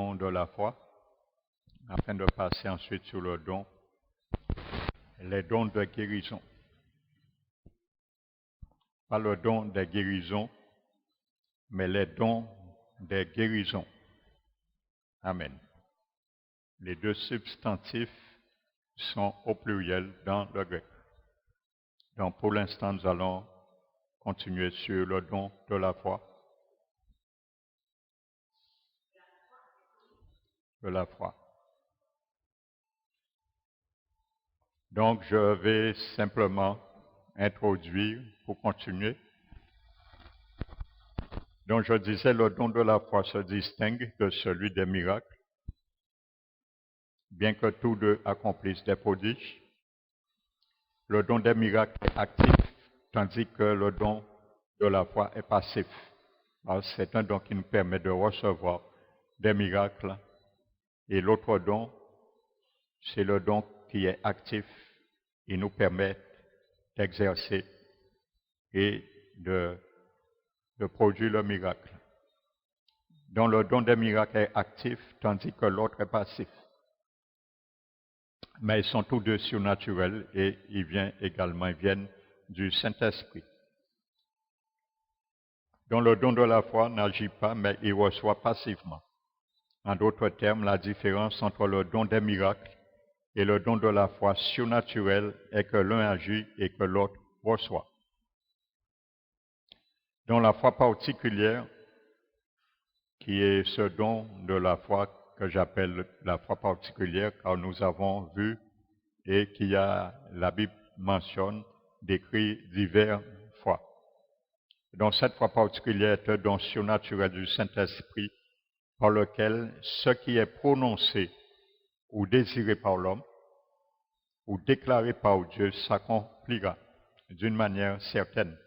don de la foi, afin de passer ensuite sur les dons de guérison. Pas le don des guérisons, mais les dons des guérisons. Amen. Les deux substantifs sont au pluriel dans le grec. Donc pour l'instant, nous allons continuer sur le don de la foi. De la foi. Donc je vais simplement introduire pour continuer. Donc je disais, le don de la foi se distingue de celui des miracles, bien que tous deux accomplissent des prodiges. Le don des miracles est actif, tandis que le don de la foi est passif. Alors, c'est un don qui nous permet de recevoir des miracles. Et l'autre don, c'est le don qui est actif. Il nous permet d'exercer et de produire le miracle. Donc le don des miracles est actif, tandis que l'autre est passif. Mais ils sont tous deux surnaturels et ils viennent du Saint-Esprit. Donc le don de la foi n'agit pas, mais il reçoit passivement. En d'autres termes, la différence entre le don des miracles et le don de la foi surnaturelle est que l'un agit et que l'autre reçoit. Donc la foi particulière, qui est ce don de la foi que j'appelle la foi particulière, car nous avons vu et la Bible mentionne, décrit divers foi. Donc cette foi particulière est un don surnaturel du Saint-Esprit par lequel ce qui est prononcé ou désiré par l'homme ou déclaré par Dieu s'accomplira d'une manière certaine.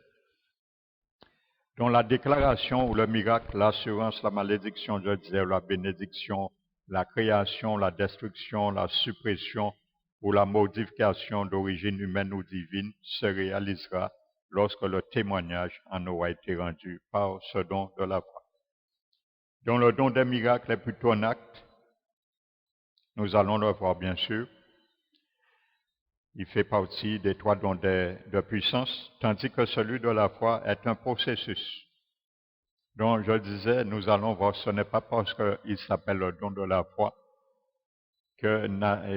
Donc la déclaration ou le miracle, l'assurance, la malédiction, je disais, la bénédiction, la création, la destruction, la suppression ou la modification d'origine humaine ou divine se réalisera lorsque le témoignage en aura été rendu par ce don de la foi. Donc le don des miracles est plutôt un acte. Nous allons le voir bien sûr. Il fait partie des trois dons de puissance, tandis que celui de la foi est un processus. Donc je disais, nous allons voir, ce n'est pas parce qu'il s'appelle le don de la foi que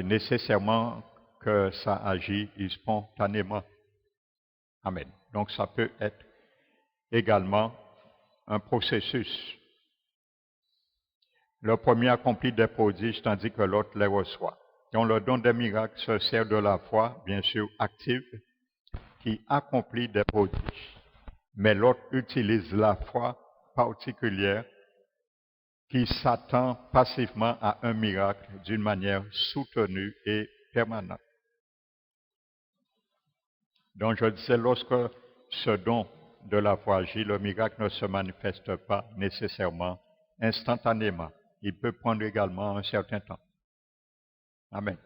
nécessairement que ça agit spontanément. Amen. Donc ça peut être également un processus. Le premier accomplit des prodiges tandis que l'autre les reçoit. Donc le don des miracles se sert de la foi, bien sûr active, qui accomplit des prodiges. Mais l'autre utilise la foi particulière qui s'attend passivement à un miracle d'une manière soutenue et permanente. Donc je disais, lorsque ce don de la foi agit, le miracle ne se manifeste pas nécessairement instantanément. Il peut prendre également un certain temps. Amen.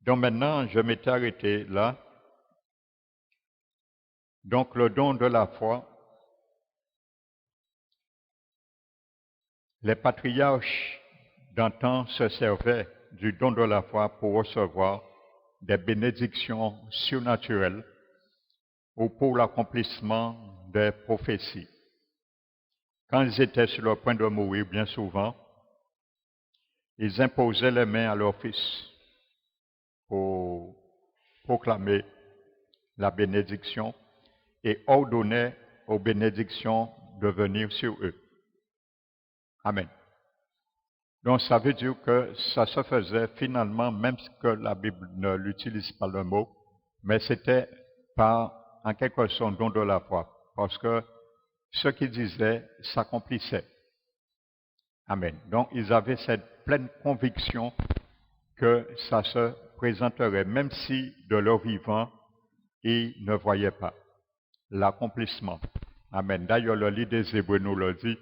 Donc maintenant, je m'étais arrêté là. Donc le don de la foi, les patriarches d'antan se servaient du don de la foi pour recevoir des bénédictions surnaturelles ou pour l'accomplissement des prophéties. Quand ils étaient sur le point de mourir, bien souvent, ils imposaient les mains à leur fils pour proclamer la bénédiction et ordonnaient aux bénédictions de venir sur eux. Amen. Donc ça veut dire que ça se faisait finalement, même que la Bible ne l'utilise pas le mot, mais c'était en quelque sorte don de la foi, parce que ce qu'ils disaient s'accomplissait. Amen. Donc ils avaient cette pleine conviction que ça se présenterait, même si de leur vivant, ils ne voyaient pas l'accomplissement. Amen. D'ailleurs, le livre des Hébreux nous le dit,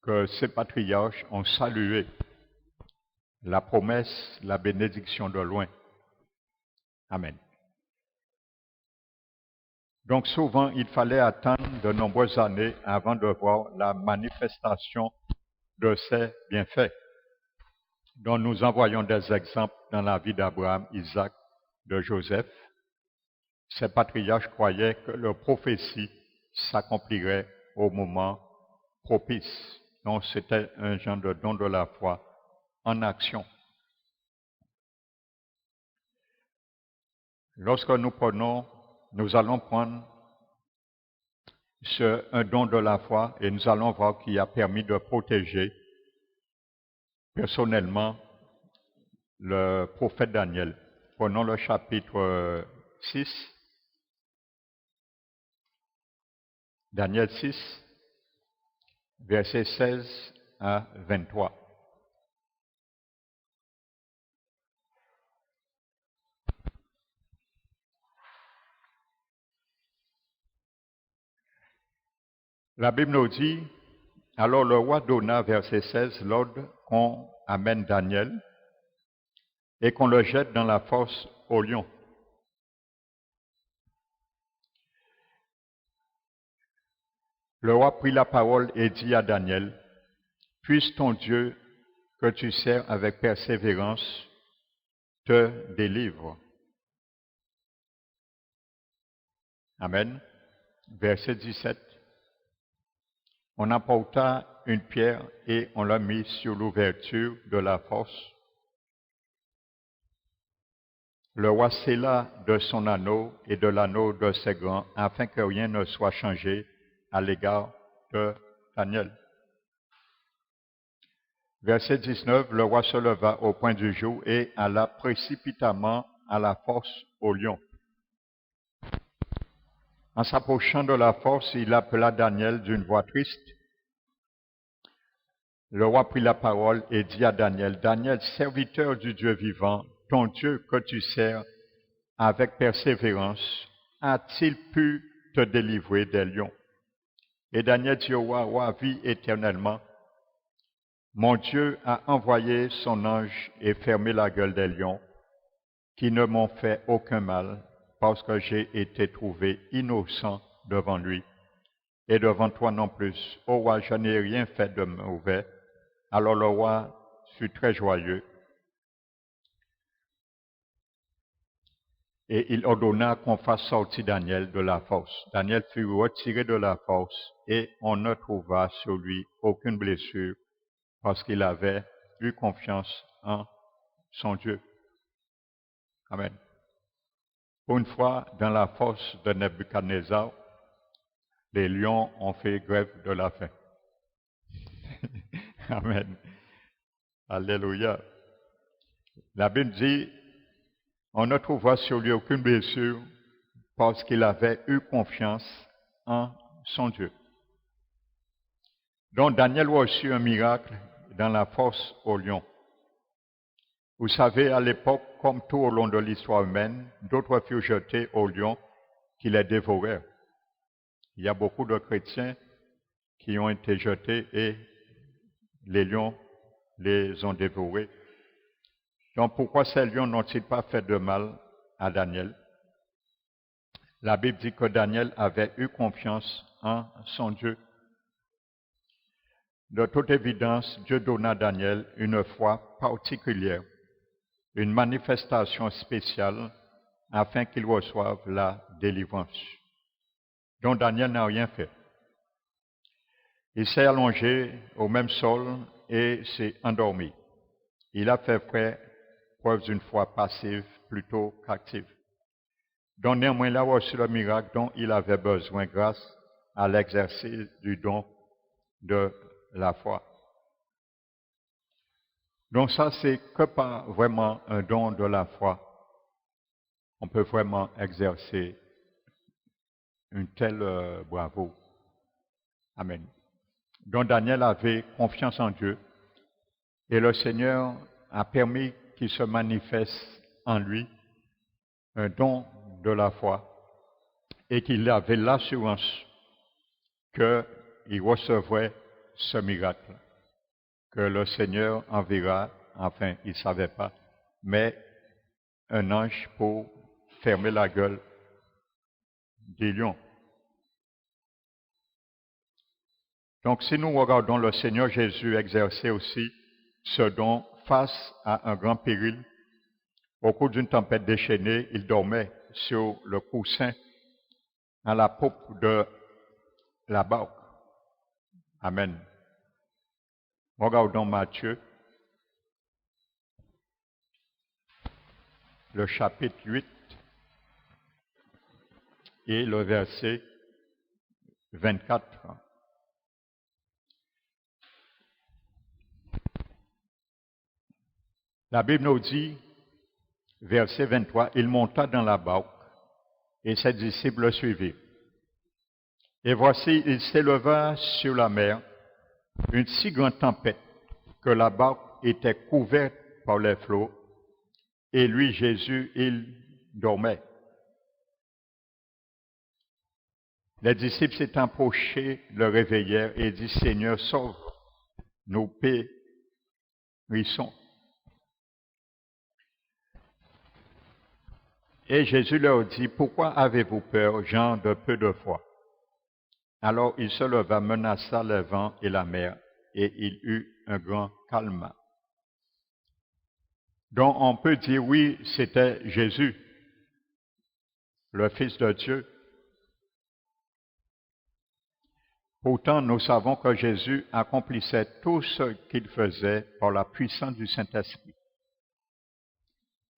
que ces patriarches ont salué la promesse, la bénédiction de loin. Amen. Donc souvent, il fallait attendre de nombreuses années avant de voir la manifestation de ses bienfaits, dont nous en voyons des exemples dans la vie d'Abraham, Isaac, de Joseph. Ces patriarches croyaient que leur prophétie s'accomplirait au moment propice. Donc c'était un genre de don de la foi en action. Lorsque nous allons prendre un don de la foi et nous allons voir qui a permis de protéger personnellement le prophète Daniel. Prenons le chapitre 6, Daniel 6, versets 16 à 23. La Bible nous dit, alors le roi donna, verset 16, l'ordre qu'on amène Daniel et qu'on le jette dans la fosse au lion. Le roi prit la parole et dit à Daniel, puisse ton Dieu que tu sers avec persévérance te délivre. Amen. Verset 17. On apporta une pierre et on la mit sur l'ouverture de la fosse. Le roi scella de son anneau et de l'anneau de ses grands, afin que rien ne soit changé à l'égard de Daniel. Verset 19, le roi se leva au point du jour et alla précipitamment à la fosse au lion. En s'approchant de la fosse, il appela Daniel d'une voix triste. Le roi prit la parole et dit à Daniel, Daniel, serviteur du Dieu vivant, ton Dieu que tu sers avec persévérance, a-t-il pu te délivrer des lions? Et Daniel dit au roi, vis éternellement. Mon Dieu a envoyé son ange et fermé la gueule des lions, qui ne m'ont fait aucun mal, parce que j'ai été trouvé innocent devant lui, et devant toi non plus. Ô roi, je n'ai rien fait de mauvais. Alors le roi fut très joyeux, et il ordonna qu'on fasse sortir Daniel de la fosse. Daniel fut retiré de la fosse, et on ne trouva sur lui aucune blessure, parce qu'il avait eu confiance en son Dieu. Amen. Pour une fois, dans la fosse de Nebuchadnezzar, les lions ont fait grève de la faim. Amen. Alléluia. La Bible dit, on ne trouva sur lui aucune blessure parce qu'il avait eu confiance en son Dieu. Donc Daniel reçut un miracle dans la fosse au lion. Vous savez, à l'époque, comme tout au long de l'histoire humaine, d'autres furent jetés au lion qui les dévorèrent. Il y a beaucoup de chrétiens qui ont été jetés et les lions les ont dévorés. Donc pourquoi ces lions n'ont-ils pas fait de mal à Daniel? La Bible dit que Daniel avait eu confiance en son Dieu. De toute évidence, Dieu donna à Daniel une foi particulière, une manifestation spéciale afin qu'il reçoive la délivrance. Donc Daniel n'a rien fait. Il s'est allongé au même sol et s'est endormi. Il a fait preuve d'une foi passive plutôt qu'active. Donc néanmoins, il a reçu le miracle dont il avait besoin grâce à l'exercice du don de la foi. Donc ça, c'est que par vraiment un don de la foi, on peut vraiment exercer une telle bravoure. Amen. Donc Daniel avait confiance en Dieu et le Seigneur a permis qu'il se manifeste en lui un don de la foi et qu'il avait l'assurance qu'il recevrait ce miracle, que le Seigneur enverra, enfin il ne savait pas, mais un ange pour fermer la gueule des lions. Donc si nous regardons le Seigneur Jésus exercer aussi ce don face à un grand péril, au cours d'une tempête déchaînée, il dormait sur le coussin à la poupe de la barque. Amen. Regardons Matthieu, le chapitre 8 et le verset 24. La Bible nous dit, verset 23, il monta dans la barque et ses disciples le suivirent. Et voici, il s'éleva sur la mer une si grande tempête que la barque était couverte par les flots, et lui, Jésus, il dormait. Les disciples s'étant approchés, le réveillèrent et dit, Seigneur, sauve, nous périssons. Et Jésus leur dit, pourquoi avez-vous peur, gens de peu de foi? Alors il se leva, menaça le vent et la mer, et il eut un grand calme. Donc on peut dire, oui, c'était Jésus, le Fils de Dieu. Pourtant, nous savons que Jésus accomplissait tout ce qu'il faisait par la puissance du Saint-Esprit,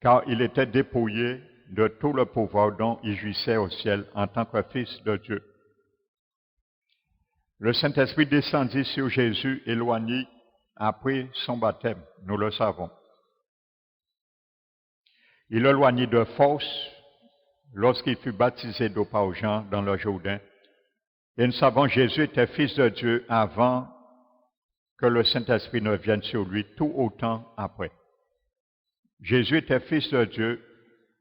car il était dépouillé de tout le pouvoir dont il jouissait au ciel en tant que Fils de Dieu. Le Saint-Esprit descendit sur Jésus éloigné après son baptême, nous le savons. Il l'éloignit de force lorsqu'il fut baptisé d'eau par Jean dans le Jourdain. Et nous savons que Jésus était Fils de Dieu avant que le Saint-Esprit ne vienne sur lui, tout autant après. Jésus était Fils de Dieu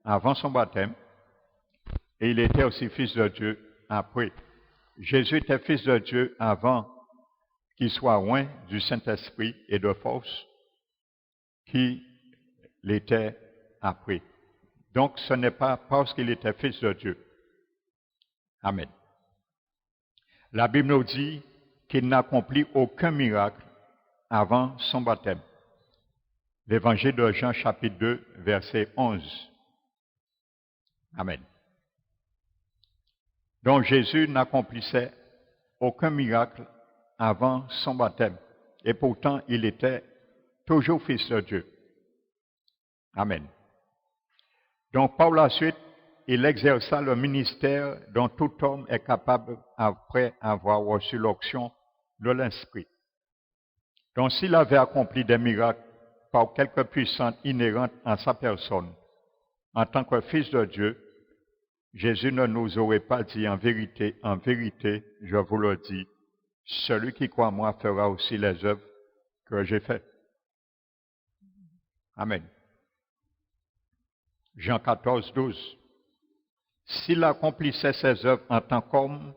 avant son baptême, et il était aussi Fils de Dieu après. Jésus était Fils de Dieu avant qu'il soit oint du Saint-Esprit et de force, qu'il l'était après. Donc ce n'est pas parce qu'il était Fils de Dieu. Amen. La Bible nous dit qu'il n'accomplit aucun miracle avant son baptême. L'évangile de Jean chapitre 2, verset 11. Amen. Donc Jésus n'accomplissait aucun miracle avant son baptême. Et pourtant, il était toujours Fils de Dieu. Amen. Donc par la suite, il exerça le ministère dont tout homme est capable après avoir reçu l'onction de l'Esprit. Donc s'il avait accompli des miracles par quelque puissance inhérente à sa personne, en tant que Fils de Dieu, Jésus ne nous aurait pas dit en vérité, je vous le dis, celui qui croit en moi fera aussi les œuvres que j'ai faites. Amen. Jean 14, 12. S'il accomplissait ses œuvres en tant qu'homme,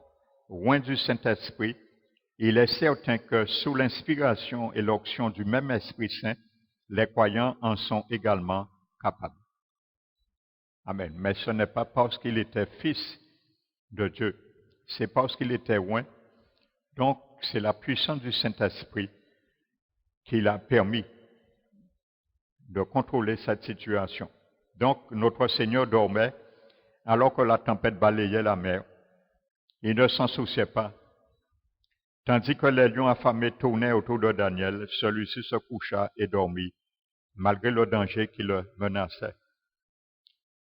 loin du Saint-Esprit, il est certain que sous l'inspiration et l'onction du même Esprit Saint, les croyants en sont également capables. Amen. Mais ce n'est pas parce qu'il était Fils de Dieu, c'est parce qu'il était loin. Donc, c'est la puissance du Saint-Esprit qui l'a permis de contrôler cette situation. Donc, notre Seigneur dormait alors que la tempête balayait la mer. Il ne s'en souciait pas. Tandis que les lions affamés tournaient autour de Daniel, celui-ci se coucha et dormit, malgré le danger qui le menaçait.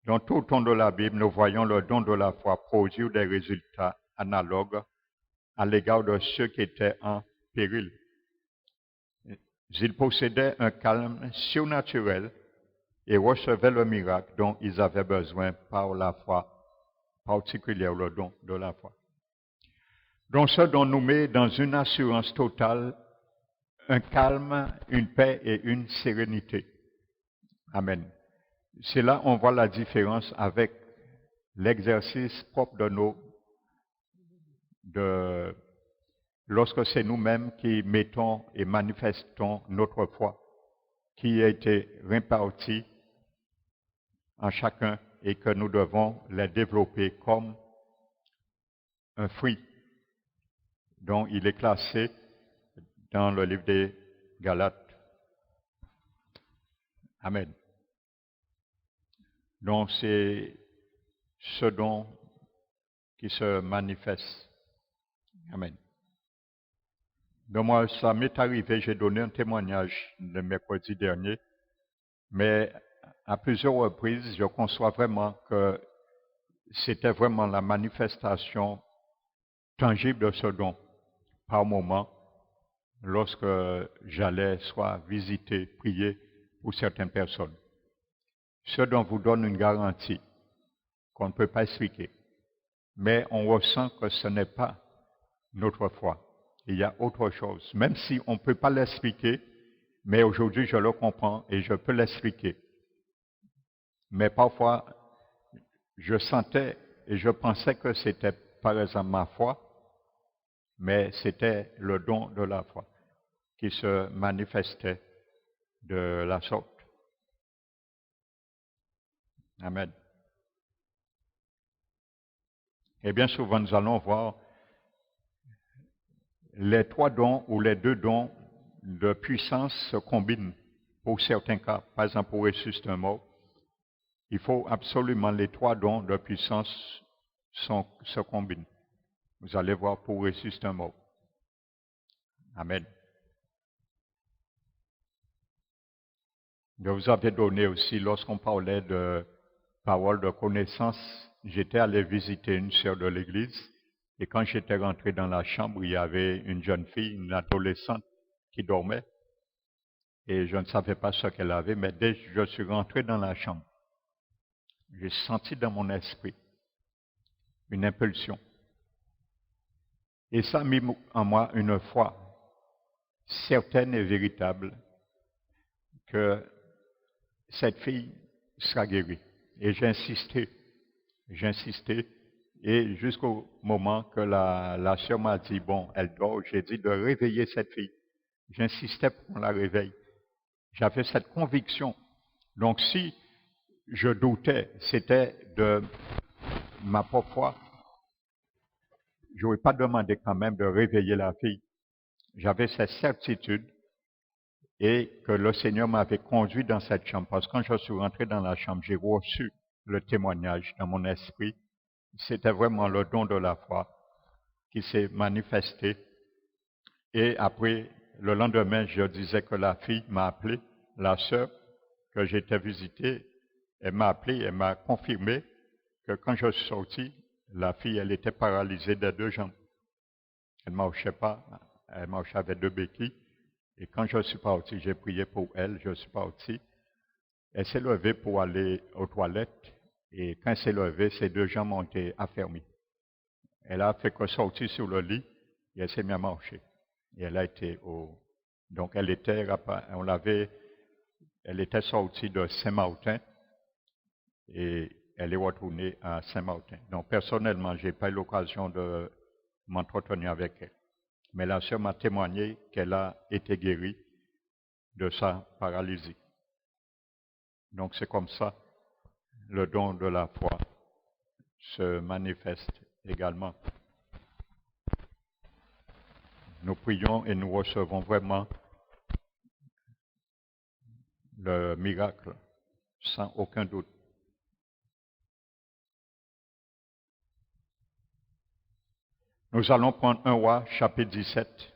Dans tout le temps de la Bible, nous voyons le don de la foi produire des résultats analogues à l'égard de ceux qui étaient en péril. Ils possédaient un calme surnaturel et recevaient le miracle dont ils avaient besoin par la foi particulière, le don de la foi. Donc ce don nous met dans une assurance totale, un calme, une paix et une sérénité. Amen. C'est là on voit la différence avec l'exercice propre lorsque c'est nous-mêmes qui mettons et manifestons notre foi, qui a été répartie en chacun et que nous devons les développer comme un fruit dont il est classé dans le livre des Galates. Amen. Donc c'est ce don qui se manifeste. Amen. Donc moi, ça m'est arrivé, j'ai donné un témoignage le mercredi dernier, mais à plusieurs reprises, je conçois vraiment que c'était vraiment la manifestation tangible de ce don par moment, lorsque j'allais soit visiter, prier pour certaines personnes. Ce don vous donne une garantie qu'on ne peut pas expliquer, mais on ressent que ce n'est pas notre foi. Il y a autre chose, même si on ne peut pas l'expliquer, mais aujourd'hui je le comprends et je peux l'expliquer. Mais parfois, je sentais et je pensais que c'était par exemple ma foi, mais c'était le don de la foi qui se manifestait de la sorte. Amen. Et bien souvent, nous allons voir les trois dons ou les deux dons de puissance se combinent pour certains cas. Par exemple, pour ressusciter un mort, il faut absolument les trois dons de puissance se combinent. Vous allez voir pour ressusciter un mort. Amen. Je vous avais donné aussi, lorsqu'on parlait de parole de connaissance, j'étais allé visiter une sœur de l'église et quand j'étais rentré dans la chambre, il y avait une jeune fille, une adolescente qui dormait et je ne savais pas ce qu'elle avait, mais dès que je suis rentré dans la chambre, j'ai senti dans mon esprit une impulsion. Et ça a mis en moi une foi certaine et véritable que cette fille sera guérie. Et j'insistais, et jusqu'au moment que la sœur m'a dit, bon, elle dort, j'ai dit de réveiller cette fille. J'insistais pour qu'on la réveille. J'avais cette conviction. Donc si je doutais, c'était de ma propre foi. Je n'aurais pas demandé quand même de réveiller la fille. J'avais cette certitude et que le Seigneur m'avait conduit dans cette chambre. Parce que quand je suis rentré dans la chambre, j'ai reçu le témoignage dans mon esprit. C'était vraiment le don de la foi qui s'est manifesté. Et après, le lendemain, je disais que la fille m'a appelé, la sœur que j'étais visitée, elle m'a appelé, elle m'a confirmé que quand je suis sorti, la fille, elle était paralysée des deux jambes. Elle ne marchait pas, elle marchait avec deux béquilles. Et quand je suis parti, j'ai prié pour elle, je suis parti. Elle s'est levée pour aller aux toilettes. Et quand elle s'est levée, ses deux jambes ont été affermies. Elle a fait que sortir sur le lit et elle s'est mise à marcher. Et elle a été au... Donc elle était, elle était sortie de Saint-Martin et elle est retournée à Saint-Martin. Donc personnellement, je n'ai pas eu l'occasion de m'entretenir avec elle. Mais la sœur m'a témoigné qu'elle a été guérie de sa paralysie. Donc c'est comme ça, le don de la foi se manifeste également. Nous prions et nous recevons vraiment le miracle, sans aucun doute. Nous allons prendre 1 Roi, chapitre 17,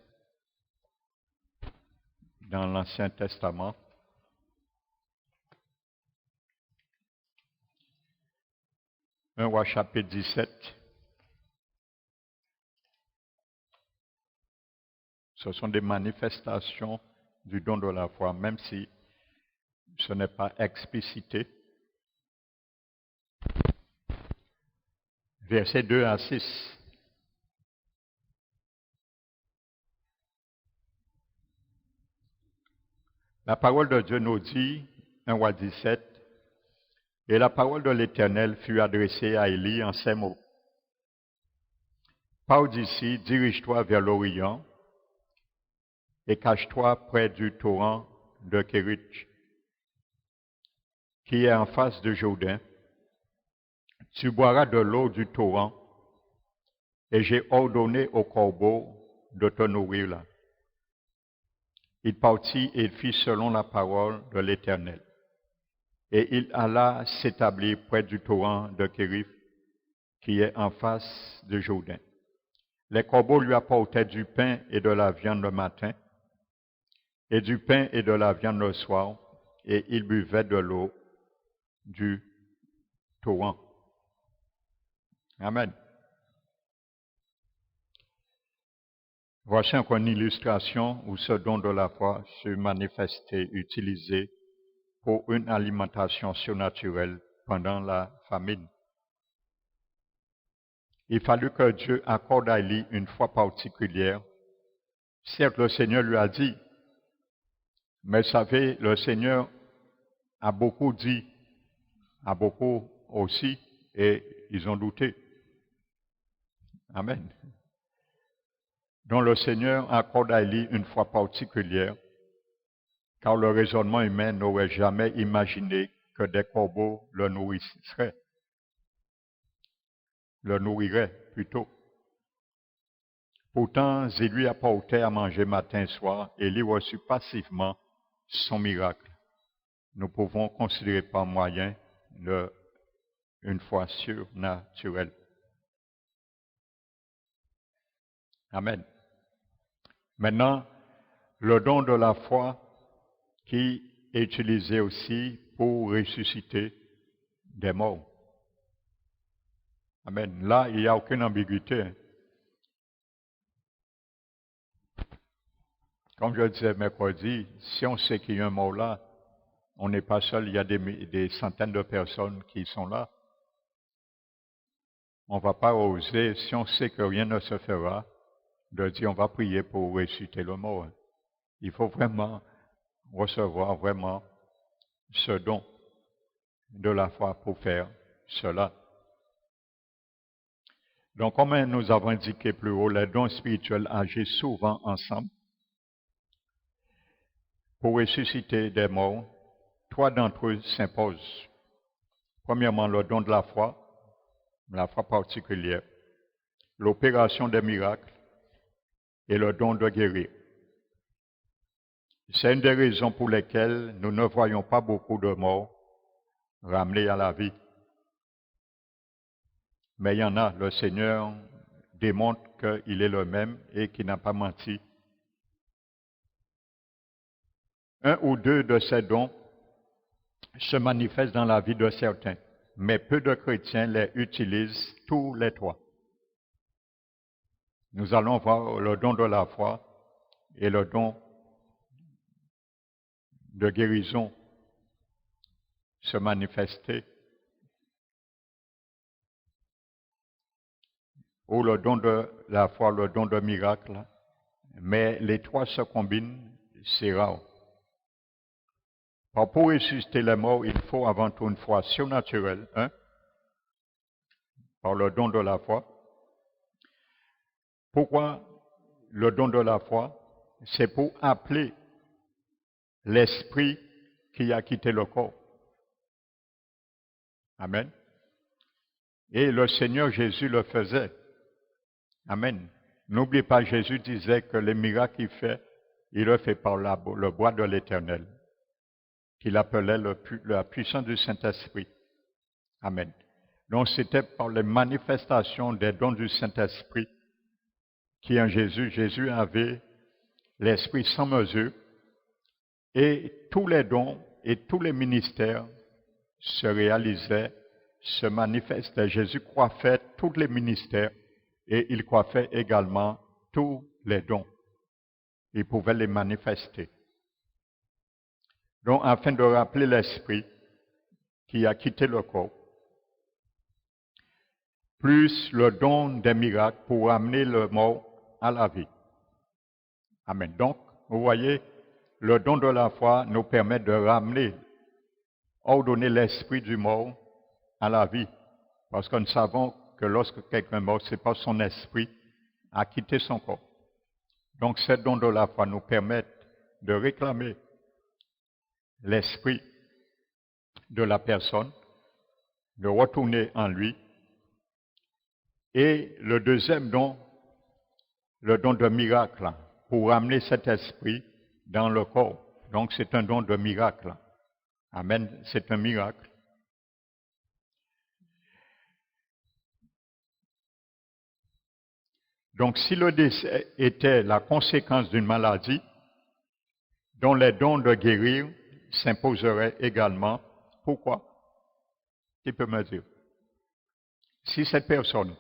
dans l'Ancien Testament. 1 Roi, chapitre 17. Ce sont des manifestations du don de la foi, même si ce n'est pas explicité. Versets 2 à 6. La parole de Dieu nous dit, 1 Roi 17, « Et la parole de l'Éternel fut adressée à Élie en ces mots. Pars d'ici, dirige-toi vers l'Orient et cache-toi près du torrent de Kérich, qui est en face de Jourdain. Tu boiras de l'eau du torrent, et j'ai ordonné aux corbeaux de te nourrir là. Il partit et fit selon la parole de l'Éternel. Et il alla s'établir près du torrent de Kérith, qui est en face de Jourdain. Les corbeaux lui apportaient du pain et de la viande le matin, et du pain et de la viande le soir, et il buvait de l'eau du torrent. Amen. Voici encore une illustration où ce don de la foi se manifestait, utilisé pour une alimentation surnaturelle pendant la famine. Il fallut que Dieu accorde à Élie une foi particulière. Certes, le Seigneur lui a dit, mais savez, le Seigneur a beaucoup dit, a beaucoup aussi, et ils ont douté. Amen. Donc le Seigneur accorde à Élie une foi particulière, car le raisonnement humain n'aurait jamais imaginé que des corbeaux le nourriraient plutôt. Pourtant, il lui apportait à manger matin et soir, et Élie reçut passivement son miracle. Nous pouvons considérer par moyen une foi surnaturelle. Amen. Maintenant, le don de la foi qui est utilisé aussi pour ressusciter des morts. Amen. Là, il n'y a aucune ambiguïté. Comme je disais mercredi, si on sait qu'il y a un mort là, on n'est pas seul, il y a des centaines de personnes qui sont là. On ne va pas oser, si on sait que rien ne se fera, de dire on va prier pour ressusciter le mort. Il faut vraiment recevoir vraiment ce don de la foi pour faire cela. Donc, comme nous avons indiqué plus haut, les dons spirituels agissent souvent ensemble. Pour ressusciter des morts, 3 d'entre eux s'imposent. Premièrement, le don de la foi particulière, l'opération des miracles et le don de guérir. C'est une des raisons pour lesquelles nous ne voyons pas beaucoup de morts ramenés à la vie. Mais il y en a, le Seigneur démontre qu'il est le même et qu'il n'a pas menti. 1 ou 2 de ces dons se manifestent dans la vie de certains, mais peu de chrétiens les utilisent tous les 3. Nous allons voir le don de la foi et le don de guérison se manifester, ou le don de la foi, le don de miracle, mais les 3 se combinent, c'est rare. Alors, pour ressusciter les morts, il faut avant tout une foi surnaturelle, par le don de la foi. Pourquoi le don de la foi? C'est pour appeler l'esprit qui a quitté le corps. Amen. Et le Seigneur Jésus le faisait. Amen. N'oubliez pas, Jésus disait que les miracles qu'il fait, il le fait par le bois de l'Éternel, qu'il appelait la puissance du Saint-Esprit. Amen. Donc c'était par les manifestations des dons du Saint-Esprit qui en Jésus avait l'Esprit sans mesure, et tous les dons et tous les ministères se réalisaient, se manifestaient. Jésus coiffait tous les ministères et il coiffait également tous les dons. Il pouvait les manifester. Donc, afin de rappeler l'esprit qui a quitté le corps, plus le don des miracles pour amener le mort à la vie. Amen. Donc, vous voyez, le don de la foi nous permet de ramener, ordonner l'esprit du mort à la vie. Parce que nous savons que lorsque quelqu'un est mort, ce n'est pas son esprit a quitté son corps. Donc, ces dons de la foi nous permettent de réclamer l'esprit de la personne, de retourner en lui. Et le deuxième don, le don de miracle pour ramener cet esprit dans le corps. Donc c'est un don de miracle. Amen, c'est un miracle. Donc si le décès était la conséquence d'une maladie, dont les dons de guérir s'imposeraient également. Pourquoi? Qui peut me dire? Si cette personne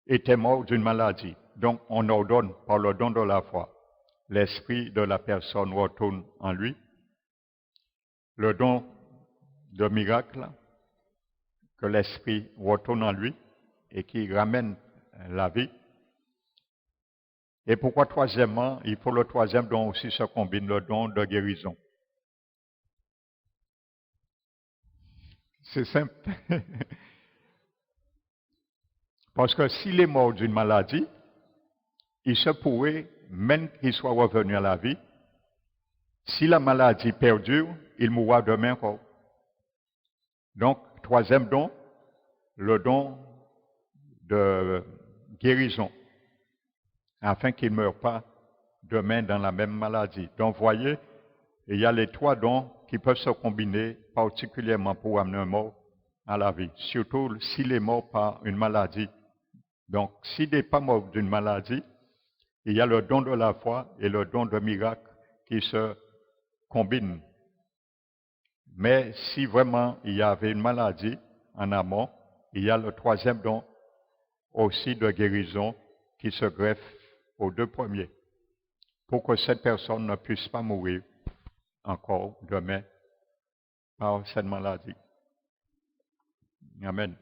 était morte d'une maladie, donc on ordonne par le don de la foi, l'esprit de la personne retourne en lui, le don de miracle, que l'esprit retourne en lui et qui ramène la vie. Et pourquoi troisièmement, il faut le troisième don aussi se combine, le don de guérison. C'est simple. Parce que s'il est mort d'une maladie, il se pourrait, même qu'il soit revenu à la vie, si la maladie perdure, il mourra demain encore. Donc, troisième don, le don de guérison, afin qu'il ne meure pas demain dans la même maladie. Donc, voyez, il y a les trois dons qui peuvent se combiner particulièrement pour amener un mort à la vie, surtout s'il est mort par une maladie. Donc, s'il n'est pas mort d'une maladie, il y a le don de la foi et le don de miracle qui se combinent. Mais si vraiment il y avait une maladie en amont, il y a le troisième don aussi de guérison qui se greffe aux deux premiers, pour que cette personne ne puisse pas mourir encore demain par cette maladie. Amen.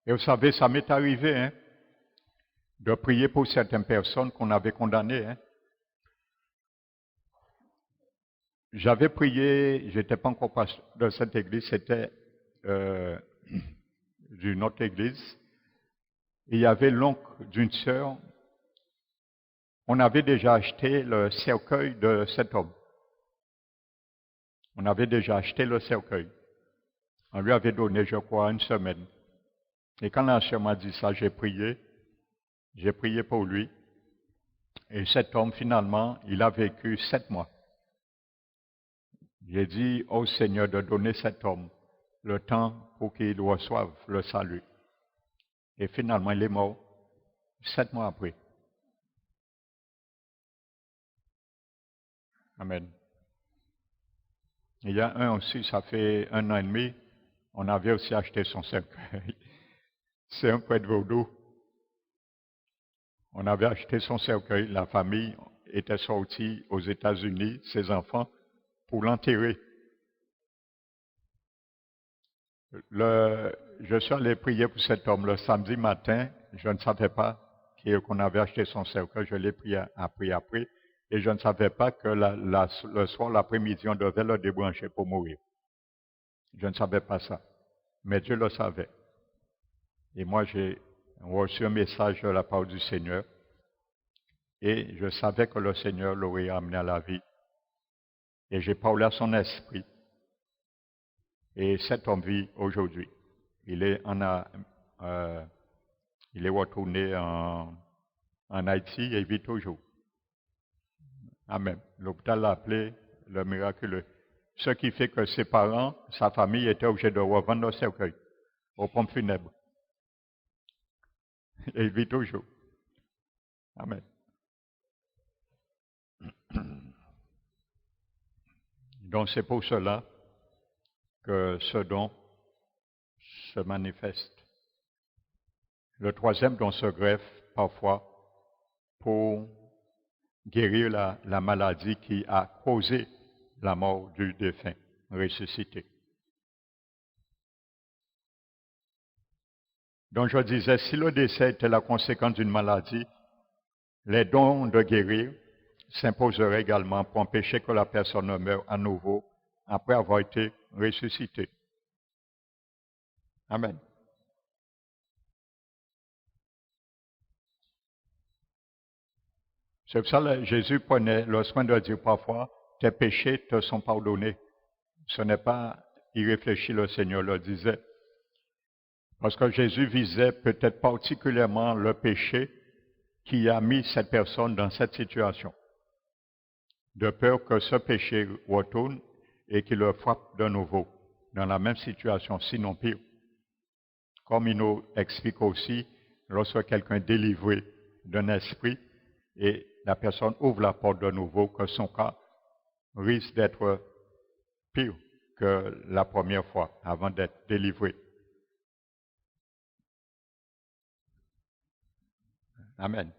Et vous savez, ça m'est arrivé de prier pour certaines personnes qu'on avait condamnées. J'avais prié, je n'étais pas encore pasteur de cette église, c'était d'une autre église. Il y avait l'oncle d'une sœur. On avait déjà acheté le cercueil de cet homme. On avait déjà acheté le cercueil. On lui avait donné, je crois, une semaine. Et quand la sœur m'a dit ça, j'ai prié pour lui. Et cet homme, finalement, il a vécu 7 mois. J'ai dit au Seigneur de donner cet homme le temps pour qu'il reçoive le salut. Et finalement, il est mort 7 mois après. Amen. Il y a un aussi, ça fait 1 an et demi, on avait aussi acheté son cercueil. C'est un prêtre vaudou. On avait acheté son cercueil, la famille était sortie aux États-Unis, ses enfants, pour l'enterrer. Je suis allé prier pour cet homme le samedi matin. Je ne savais pas qu'on avait acheté son cercueil. Je l'ai prié après. Et je ne savais pas que le soir, l'après-midi, on devait le débrancher pour mourir. Je ne savais pas ça. Mais Dieu le savait. Et moi, j'ai reçu un message de la part du Seigneur. Et je savais que le Seigneur l'aurait amené à la vie. Et j'ai parlé à son esprit. Et cet homme vit aujourd'hui. Il est retourné en Haïti et il vit toujours. Amen. L'hôpital l'a appelé le miraculeux. Ce qui fait que ses parents, sa famille étaient obligés de revendre le cercueil aux pompes funèbres. Et il vit toujours. Amen. Donc c'est pour cela que ce don se manifeste. Le troisième don se greffe parfois pour guérir la maladie qui a causé la mort du défunt ressuscité. Donc je disais, si le décès était la conséquence d'une maladie, les dons de guérir s'imposeraient également pour empêcher que la personne ne meure à nouveau après avoir été ressuscitée. Amen. C'est pour ça que Jésus prenait le soin de dire parfois, tes péchés te sont pardonnés. Ce n'est pas irréfléchi, le Seigneur le disait. Parce que Jésus visait peut-être particulièrement le péché qui a mis cette personne dans cette situation, de peur que ce péché retourne et qu'il le frappe de nouveau dans la même situation, sinon pire. Comme il nous explique aussi, lorsque quelqu'un est délivré d'un esprit et la personne ouvre la porte de nouveau, que son cas risque d'être pire que la première fois avant d'être délivré. Amen.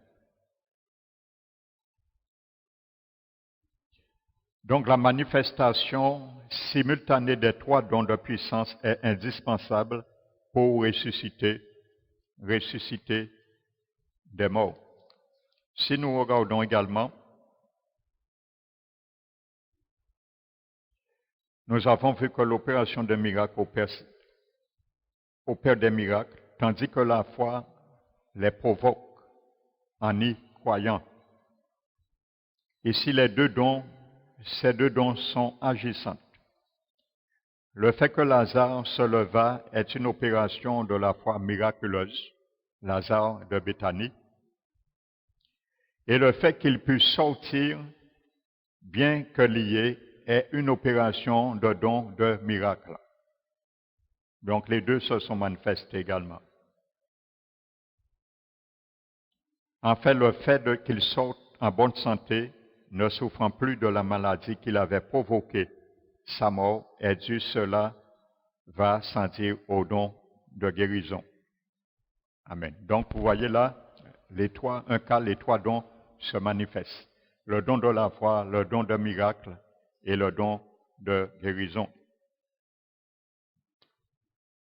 Donc la manifestation simultanée des trois dons de puissance est indispensable pour ressusciter des morts. Si nous regardons également, nous avons vu que l'opération des miracles opère des miracles, tandis que la foi les provoque en y croyant. Ici, ces deux dons sont agissants. Le fait que Lazare se leva est une opération de la foi miraculeuse, Lazare de Béthanie, et le fait qu'il puisse sortir, bien que lié, est une opération de don de miracle. Donc les deux se sont manifestés également. En fait, le fait qu'il sorte en bonne santé, ne souffrant plus de la maladie qu'il avait provoquée sa mort, est dû cela va sans dire au don de guérison. Amen. Donc vous voyez là, les trois dons se manifestent. Le don de la foi, le don de miracle et le don de guérison.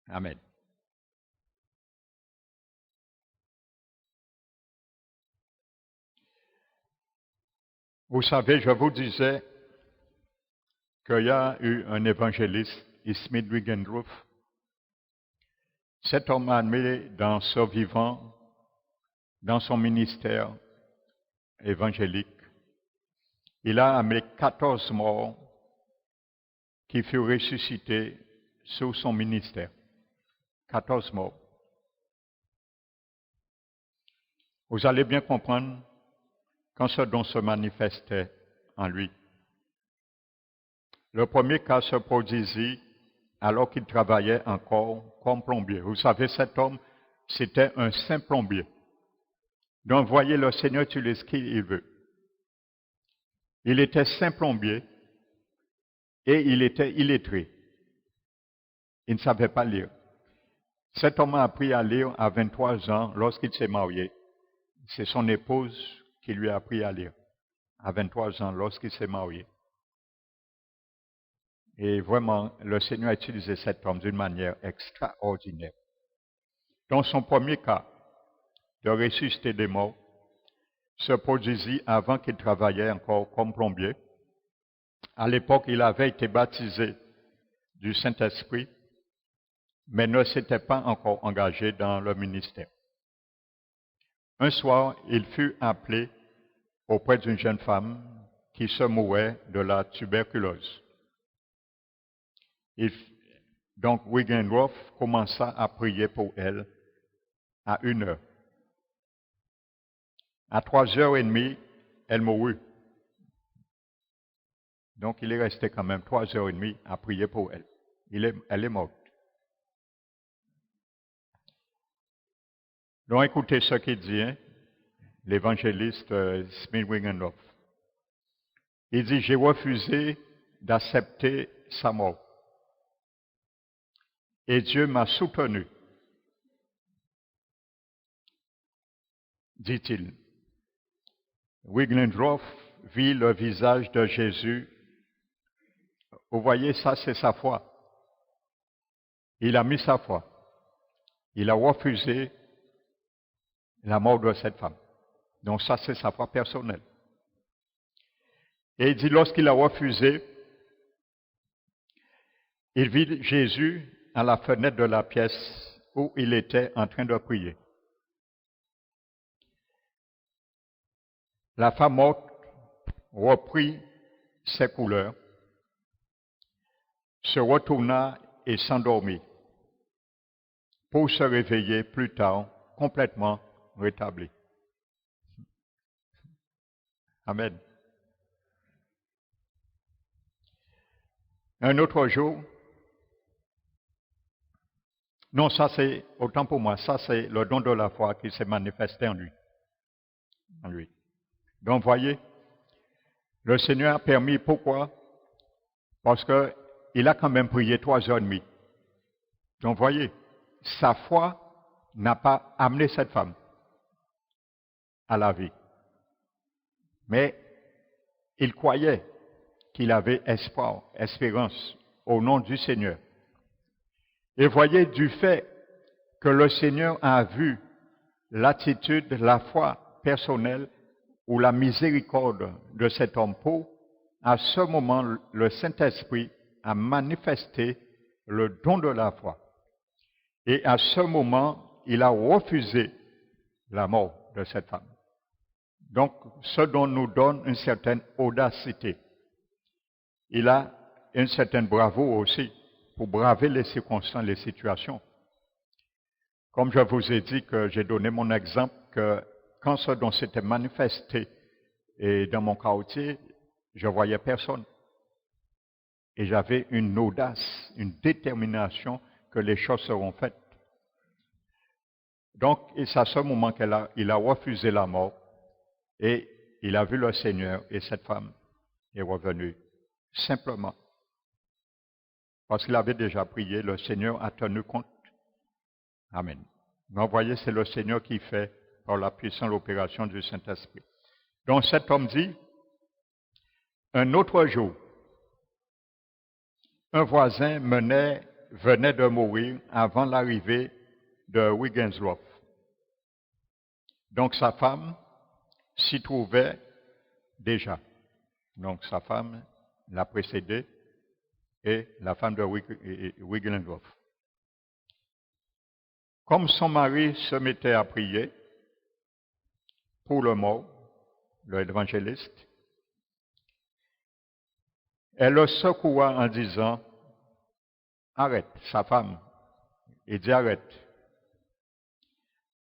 Amen. Vous savez, je vous disais qu'il y a eu un évangéliste, Smith Wigglesworth. Cet homme a amené dans ce vivant, dans son ministère évangélique, il a amené 14 morts qui furent ressuscités sous son ministère. 14 morts. Vous allez bien comprendre quand ce don se manifestait en lui. Le premier cas se produisit alors qu'il travaillait encore comme plombier. Vous savez, cet homme, c'était un simple plombier. Donc, voyez, le Seigneur utilise qui il veut. Il était simple plombier et il était illettré. Il ne savait pas lire. Cet homme a appris à lire à 23 ans lorsqu'il s'est marié. C'est son épouse qui lui a appris à lire à 23 ans lorsqu'il s'est marié. Et vraiment, le Seigneur a utilisé cet homme d'une manière extraordinaire. Dans son premier cas de ressusciter des morts, se produisit avant qu'il travaillait encore comme plombier. À l'époque, il avait été baptisé du Saint-Esprit, mais ne s'était pas encore engagé dans le ministère. Un soir, il fut appelé auprès d'une jeune femme qui se mourait de la tuberculose. Donc, Wigglesworth commença à prier pour elle à 1 heure. À 3h30, elle mourut. Donc, il est resté quand même 3h30 à prier pour elle. Elle est morte. Donc, écoutez ce qu'il dit, hein, l'évangéliste Smith Wigglesworth. Il dit, j'ai refusé d'accepter sa mort. Et Dieu m'a soutenu, dit-il. Wigglesworth vit le visage de Jésus. Vous voyez, ça c'est sa foi. Il a mis sa foi. Il a refusé la mort de cette femme. Donc ça c'est sa foi personnelle. Et il dit, lorsqu'il a refusé, il vit Jésus à la fenêtre de la pièce où il était en train de prier. La femme morte reprit ses couleurs, se retourna et s'endormit. pour se réveiller plus tard complètement rétabli. Amen. Un autre jour, non, ça c'est, autant pour moi, ça c'est le don de la foi qui s'est manifesté en lui. En lui. Donc, voyez, le Seigneur a permis, pourquoi? Parce qu'il a quand même prié 3h30. Donc, voyez, sa foi n'a pas amené cette femme à la vie. Mais il croyait qu'il avait espoir, espérance au nom du Seigneur. Et voyez, du fait que le Seigneur a vu l'attitude, la foi personnelle ou la miséricorde de cet homme pauvre, à ce moment, le Saint-Esprit a manifesté le don de la foi. Et à ce moment, il a refusé la mort de cette femme. Donc, ce don nous donne une certaine audacité. Il a une certaine bravoure aussi pour braver les circonstances, les situations. Comme je vous ai dit que j'ai donné mon exemple que quand ce don s'était manifesté et dans mon quartier, je voyais personne. Et j'avais une audace, une détermination que les choses seront faites. Donc, c'est à ce moment qu'il a refusé la mort et il a vu le Seigneur et cette femme est revenue simplement. Parce qu'il avait déjà prié, le Seigneur a tenu compte. Amen. Mais vous voyez, c'est le Seigneur qui fait par la puissance l'opération du Saint-Esprit. Donc cet homme dit, un autre jour, un voisin venait de mourir avant l'arrivée de Wigglesworth. Donc sa femme s'y trouvait déjà. Donc sa femme l'a précédé et la femme de Wigglesworth. Comme son mari se mettait à prier pour le mort, l'évangéliste, elle le secoua en disant, arrête, sa femme. Il dit, arrête.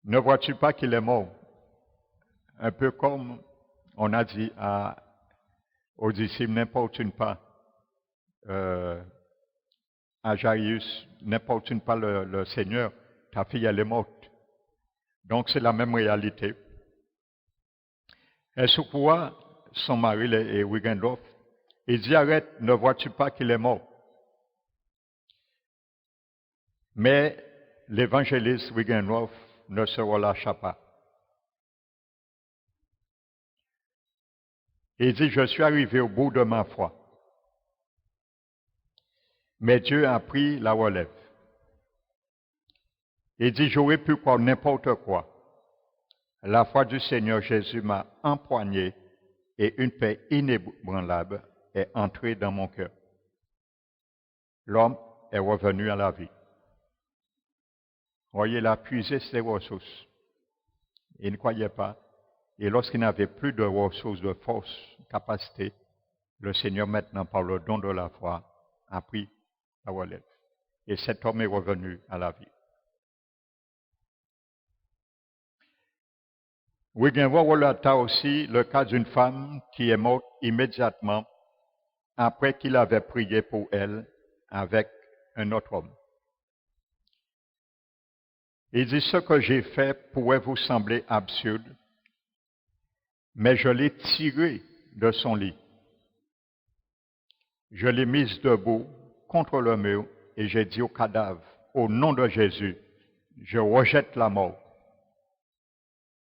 Ne vois-tu pas qu'il est mort? Un peu comme on a dit aux disciples, n'importune pas, à Jairus, n'importune pas le Seigneur, ta fille elle est morte. Donc c'est la même réalité. Elle secoua son mari et Wigglesworth. Il dit, arrête, ne vois-tu pas qu'il est mort? Mais l'évangéliste Wigglesworth ne se relâcha pas. Il dit, je suis arrivé au bout de ma foi. Mais Dieu a pris la relève. Il dit, j'aurais pu croire n'importe quoi. La foi du Seigneur Jésus m'a empoigné et une paix inébranlable est entrée dans mon cœur. L'homme est revenu à la vie. Voyez, il a puisé ses ressources. Il ne croyait pas. Et lorsqu'il n'avait plus de ressources, de force, capacité, le Seigneur, maintenant, par le don de la foi, a pris la relève. Et cet homme est revenu à la vie. Wigglesworth relata aussi le cas d'une femme qui est morte immédiatement après qu'il avait prié pour elle avec un autre homme. Il dit, ce que j'ai fait pourrait vous sembler absurde, mais je l'ai tirée de son lit. Je l'ai mise debout contre le mur et j'ai dit au cadavre, au nom de Jésus, je rejette la mort.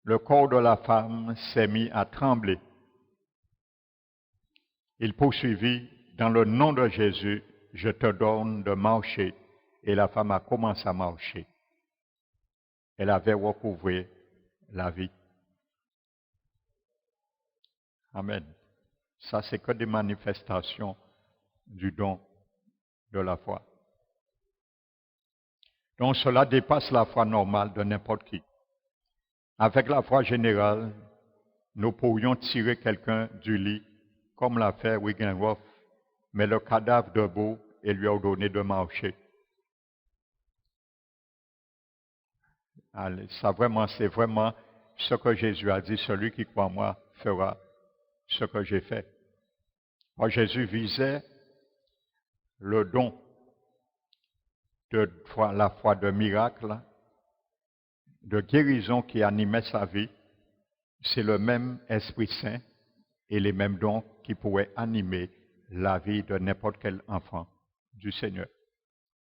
Le corps de la femme s'est mis à trembler. Il poursuivit, dans le nom de Jésus, je te donne de marcher. Et la femme a commencé à marcher. Elle avait recouvré la vie. Amen. Ça, c'est que des manifestations du don de la foi. Donc, cela dépasse la foi normale de n'importe qui. Avec la foi générale, nous pourrions tirer quelqu'un du lit, comme l'a fait Wigglesworth, mais le cadavre debout et lui ordonner de marcher. C'est vraiment ce que Jésus a dit, celui qui croit en moi fera ce que j'ai fait. Alors, Jésus visait le don de la foi de miracle, de guérison qui animait sa vie. C'est le même Esprit Saint et les mêmes dons qui pourraient animer la vie de n'importe quel enfant du Seigneur.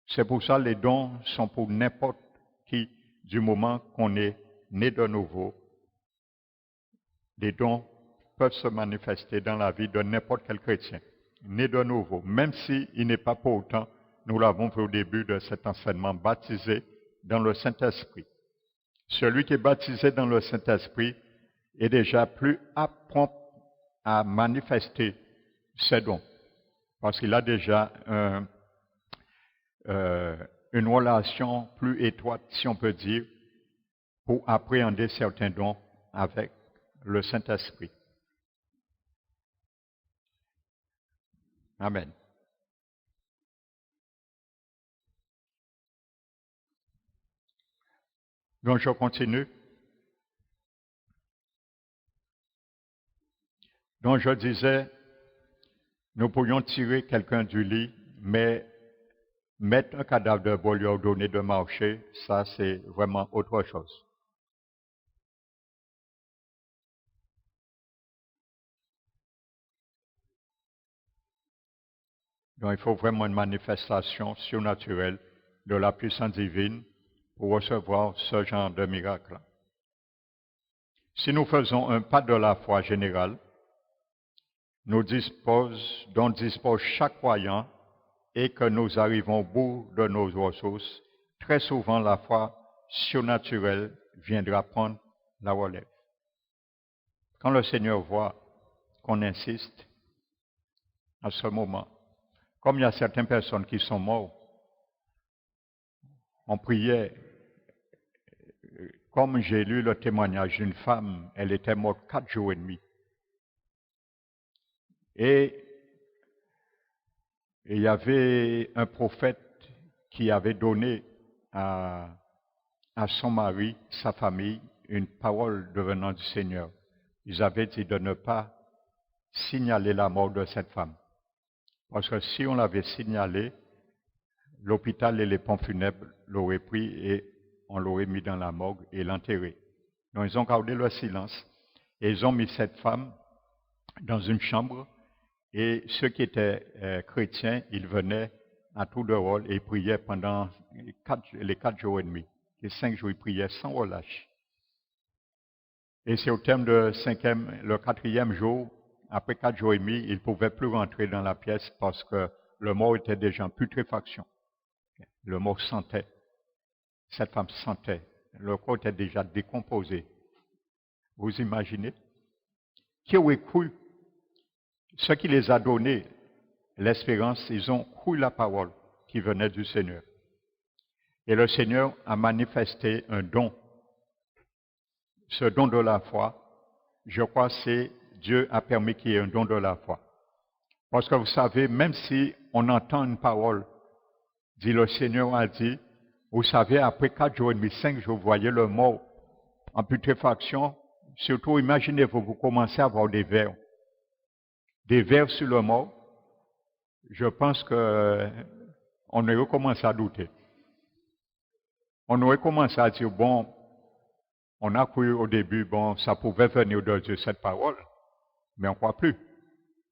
C'est pour ça que les dons sont pour n'importe qui, du moment qu'on est né de nouveau. Les dons peuvent se manifester dans la vie de n'importe quel chrétien, né de nouveau, même s'il n'est pas pour autant, nous l'avons vu au début de cet enseignement, baptisé dans le Saint-Esprit. Celui qui est baptisé dans le Saint-Esprit est déjà plus prompt à manifester ses dons, parce qu'il a déjà une relation plus étroite, si on peut dire, pour appréhender certains dons avec le Saint-Esprit. Amen. Donc je continue. Donc je disais, nous pourrions tirer quelqu'un du lit, mais mettre un cadavre de bol lui ordonner de marcher, ça c'est vraiment autre chose. Donc il faut vraiment une manifestation surnaturelle de la puissance divine pour recevoir ce genre de miracle. Si nous faisons un pas de la foi générale, dont dispose chaque croyant et que nous arrivons au bout de nos ressources, très souvent la foi surnaturelle viendra prendre la relève. Quand le Seigneur voit qu'on insiste, à ce moment, comme il y a certaines personnes qui sont mortes, on priait, comme j'ai lu le témoignage d'une femme, elle était morte 4 jours et demi. Et il y avait un prophète qui avait donné à son mari, sa famille, une parole devenant du Seigneur. Ils avaient dit de ne pas signaler la mort de cette femme. Parce que si on l'avait signalé, l'hôpital et les pompes funèbres l'auraient pris et on l'aurait mis dans la morgue et l'enterré. Donc ils ont gardé le silence et ils ont mis cette femme dans une chambre et ceux qui étaient chrétiens, ils venaient à tour de rôle et ils priaient pendant les 4 jours et demi. Les 5 jours, ils priaient sans relâche. Et c'est au terme le 4e jour, après 4 jours et demi, ils ne pouvaient plus rentrer dans la pièce parce que le mort était déjà en putréfaction. Le mort sentait. Cette femme sentait. Le corps était déjà décomposé. Vous imaginez? Qui aurait cru? Ce qui les a donné l'espérance, ils ont cru la parole qui venait du Seigneur. Et le Seigneur a manifesté un don. Ce don de la foi, je crois que Dieu a permis qu'il y ait un don de la foi. Parce que vous savez, même si on entend une parole, dit le Seigneur a dit, vous savez, après 4 jours et demi, 5 jours, vous voyez le mort en putréfaction. Surtout, imaginez-vous, vous commencez à avoir des vers. Des vers sur le mort. Je pense qu'on aurait commencé à douter. On aurait commencé à dire, bon, on a cru au début, bon, ça pouvait venir de Dieu, cette parole, mais on ne croit plus.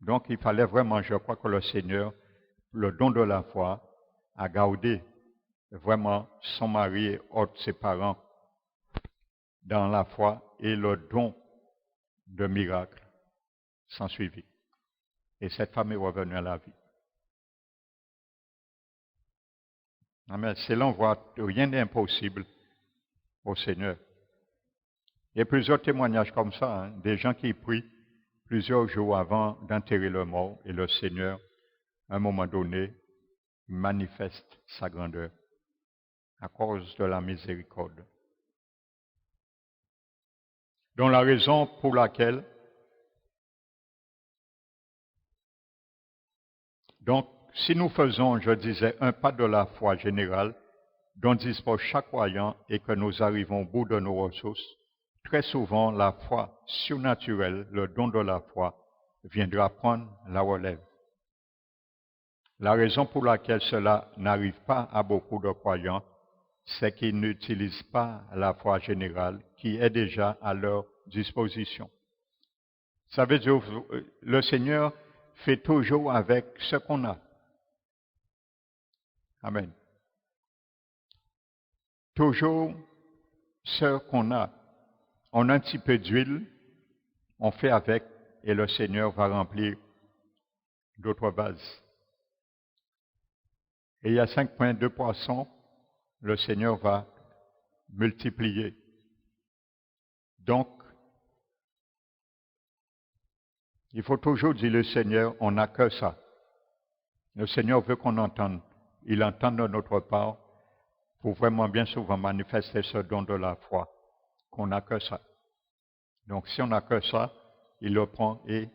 Donc, il fallait vraiment, je crois que le Seigneur, le don de la foi, a gardé vraiment son mari et ses parents dans la foi et le don de miracle s'en suivit. Et cette femme est revenue à la vie. Amen. C'est là on voit rien n'est impossible au Seigneur. Il y a plusieurs témoignages comme ça, des gens qui prient plusieurs jours avant d'enterrer le mort et le Seigneur, à un moment donné, manifeste sa grandeur à cause de la miséricorde. Donc la raison pour laquelle, donc si nous faisons, je disais, un pas de la foi générale, dont dispose chaque croyant et que nous arrivons au bout de nos ressources, très souvent la foi surnaturelle, le don de la foi, viendra prendre la relève. La raison pour laquelle cela n'arrive pas à beaucoup de croyants, c'est qu'ils n'utilisent pas la foi générale qui est déjà à leur disposition. Ça veut dire que le Seigneur fait toujours avec ce qu'on a. Amen. Toujours ce qu'on a. On a un petit peu d'huile, on fait avec et le Seigneur va remplir d'autres vases. Et il y a 5 pains, 2 poissons, le Seigneur va multiplier. Donc, il faut toujours dire le Seigneur, on n'a que ça. Le Seigneur veut qu'on entende. Il entend de notre part pour vraiment bien souvent manifester ce don de la foi, qu'on n'a que ça. Donc, si on n'a que ça, il le prend et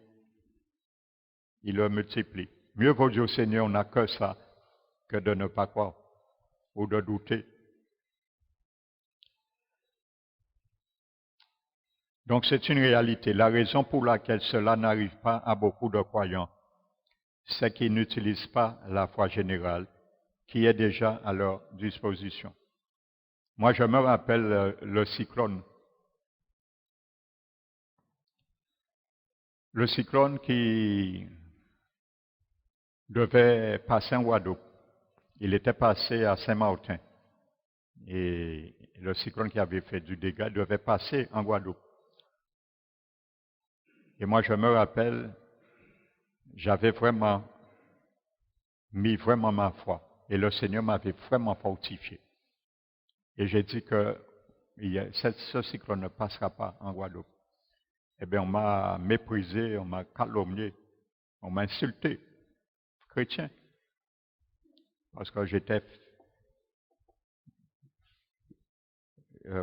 il le multiplie. Mieux vaut dire au Seigneur, on n'a que ça, que de ne pas croire ou de douter. Donc, c'est une réalité. La raison pour laquelle cela n'arrive pas à beaucoup de croyants, c'est qu'ils n'utilisent pas la foi générale qui est déjà à leur disposition. Moi, je me rappelle le cyclone. Le cyclone qui devait passer en Guadeloupe. Il était passé à Saint-Martin. Et le cyclone qui avait fait du dégât devait passer en Guadeloupe. Et moi, je me rappelle, j'avais vraiment mis vraiment ma foi. Et le Seigneur m'avait vraiment fortifié. Et j'ai dit que ce cyclone ne passera pas en Guadeloupe. Eh bien, on m'a méprisé, on m'a calomnié, on m'a insulté, chrétien. Parce que j'étais,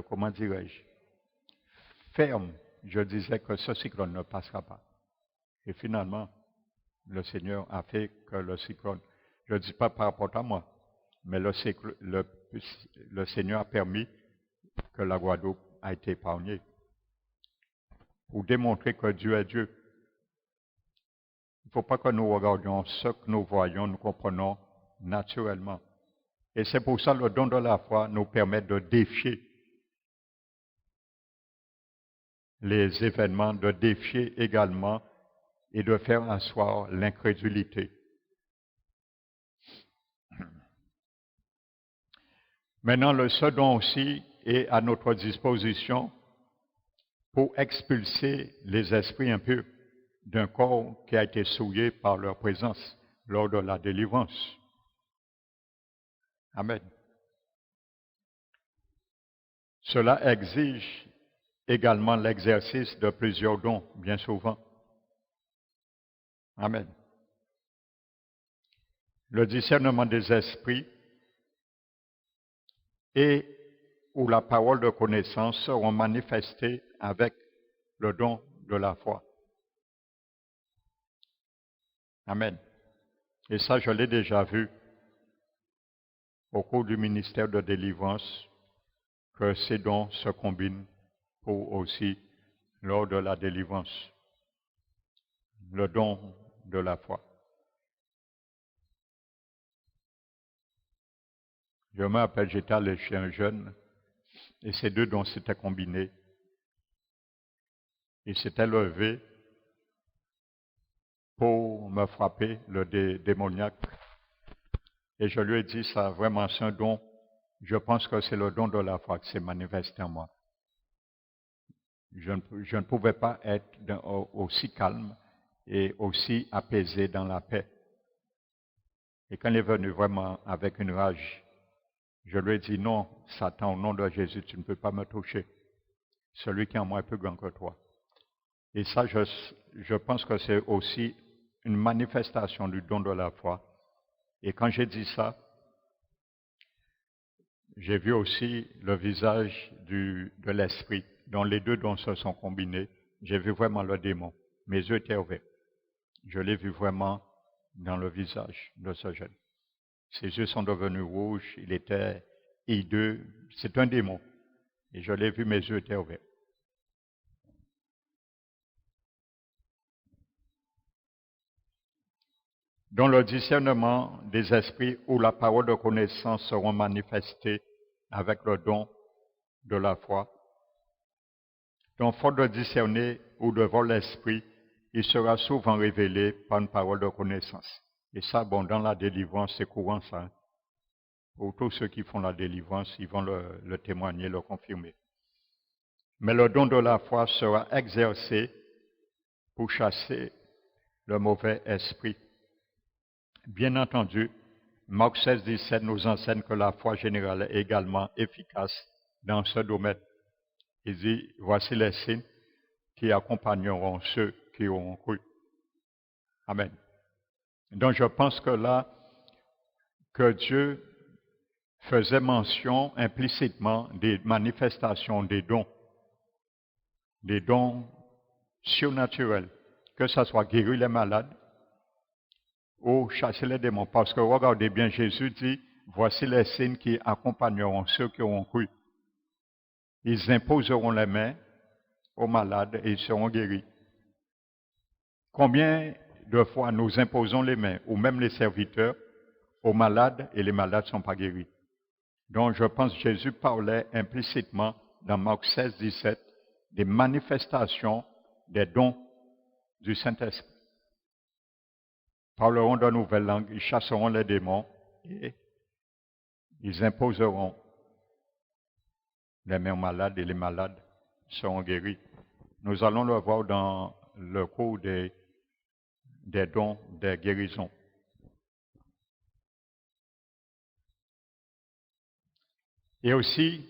comment dirais-je, ferme. Je disais que ce cyclone ne passera pas. Et finalement, le Seigneur a fait que le cyclone, je ne dis pas par rapport à moi, mais le Seigneur a permis que la Guadeloupe a été épargnée. Pour démontrer que Dieu est Dieu. Il ne faut pas que nous regardions ce que nous voyons, nous comprenons naturellement. Et c'est pour ça que le don de la foi nous permet de défier les événements, de défier également et de faire asseoir l'incrédulité. Maintenant, ce don aussi est à notre disposition pour expulser les esprits impurs d'un corps qui a été souillé par leur présence lors de la délivrance. Amen. Cela exige également l'exercice de plusieurs dons, bien souvent. Amen. Le discernement des esprits et ou la parole de connaissance seront manifestés avec le don de la foi. Amen. Et ça, je l'ai déjà vu au cours du ministère de délivrance, que ces dons se combinent pour aussi lors de la délivrance. Le don de la foi. Je me rappelle, j'étais allé chez un jeune et ces deux dons s'étaient combinés. Il s'était levé pour me frapper, le démoniaque. Et je lui ai dit, ça vraiment c'est un don. Je pense que c'est le don de la foi qui s'est manifesté en moi. Je ne pouvais pas être aussi calme et aussi apaisé dans la paix. Et quand il est venu vraiment avec une rage, je lui ai dit, non, Satan, au nom de Jésus, tu ne peux pas me toucher. Celui qui est en moi est plus grand que toi. Et ça, je pense que c'est aussi une manifestation du don de la foi. Et quand j'ai dit ça, j'ai vu aussi le visage de l'esprit, dont les deux dons se sont combinés. J'ai vu vraiment le démon. Mes yeux étaient ouverts. Je l'ai vu vraiment dans le visage de ce jeune. Ses yeux sont devenus rouges. Il était hideux, c'est un démon. Et je l'ai vu, mes yeux étaient ouverts. Dans le discernement des esprits où la parole de connaissance seront manifestées avec le don de la foi. Donc, faute de discerner ou de voir l'esprit, il sera souvent révélé par une parole de connaissance. Et ça, bon, dans la délivrance, c'est courant ça. Hein. Pour tous ceux qui font la délivrance, ils vont le témoigner, le confirmer. Mais le don de la foi sera exercé pour chasser le mauvais esprit. Bien entendu, Marc 16, 17 nous enseigne que la foi générale est également efficace dans ce domaine. Il dit, voici les signes qui accompagneront ceux qui auront cru. Amen. Donc je pense que là, que Dieu faisait mention implicitement des manifestations des dons surnaturels, que ce soit guérir les malades ou chasser les démons. Parce que regardez bien, Jésus dit, voici les signes qui accompagneront ceux qui auront cru. Ils imposeront les mains aux malades et ils seront guéris. Combien de fois nous imposons les mains, ou même les serviteurs, aux malades et les malades ne sont pas guéris? Donc je pense que Jésus parlait implicitement dans Marc 16, 17 des manifestations des dons du Saint-Esprit. Parleront de nouvelles langues, ils chasseront les démons et ils imposeront les mains aux malades et les malades seront guéris. Nous allons le voir dans le cours des dons, des guérisons. Et aussi,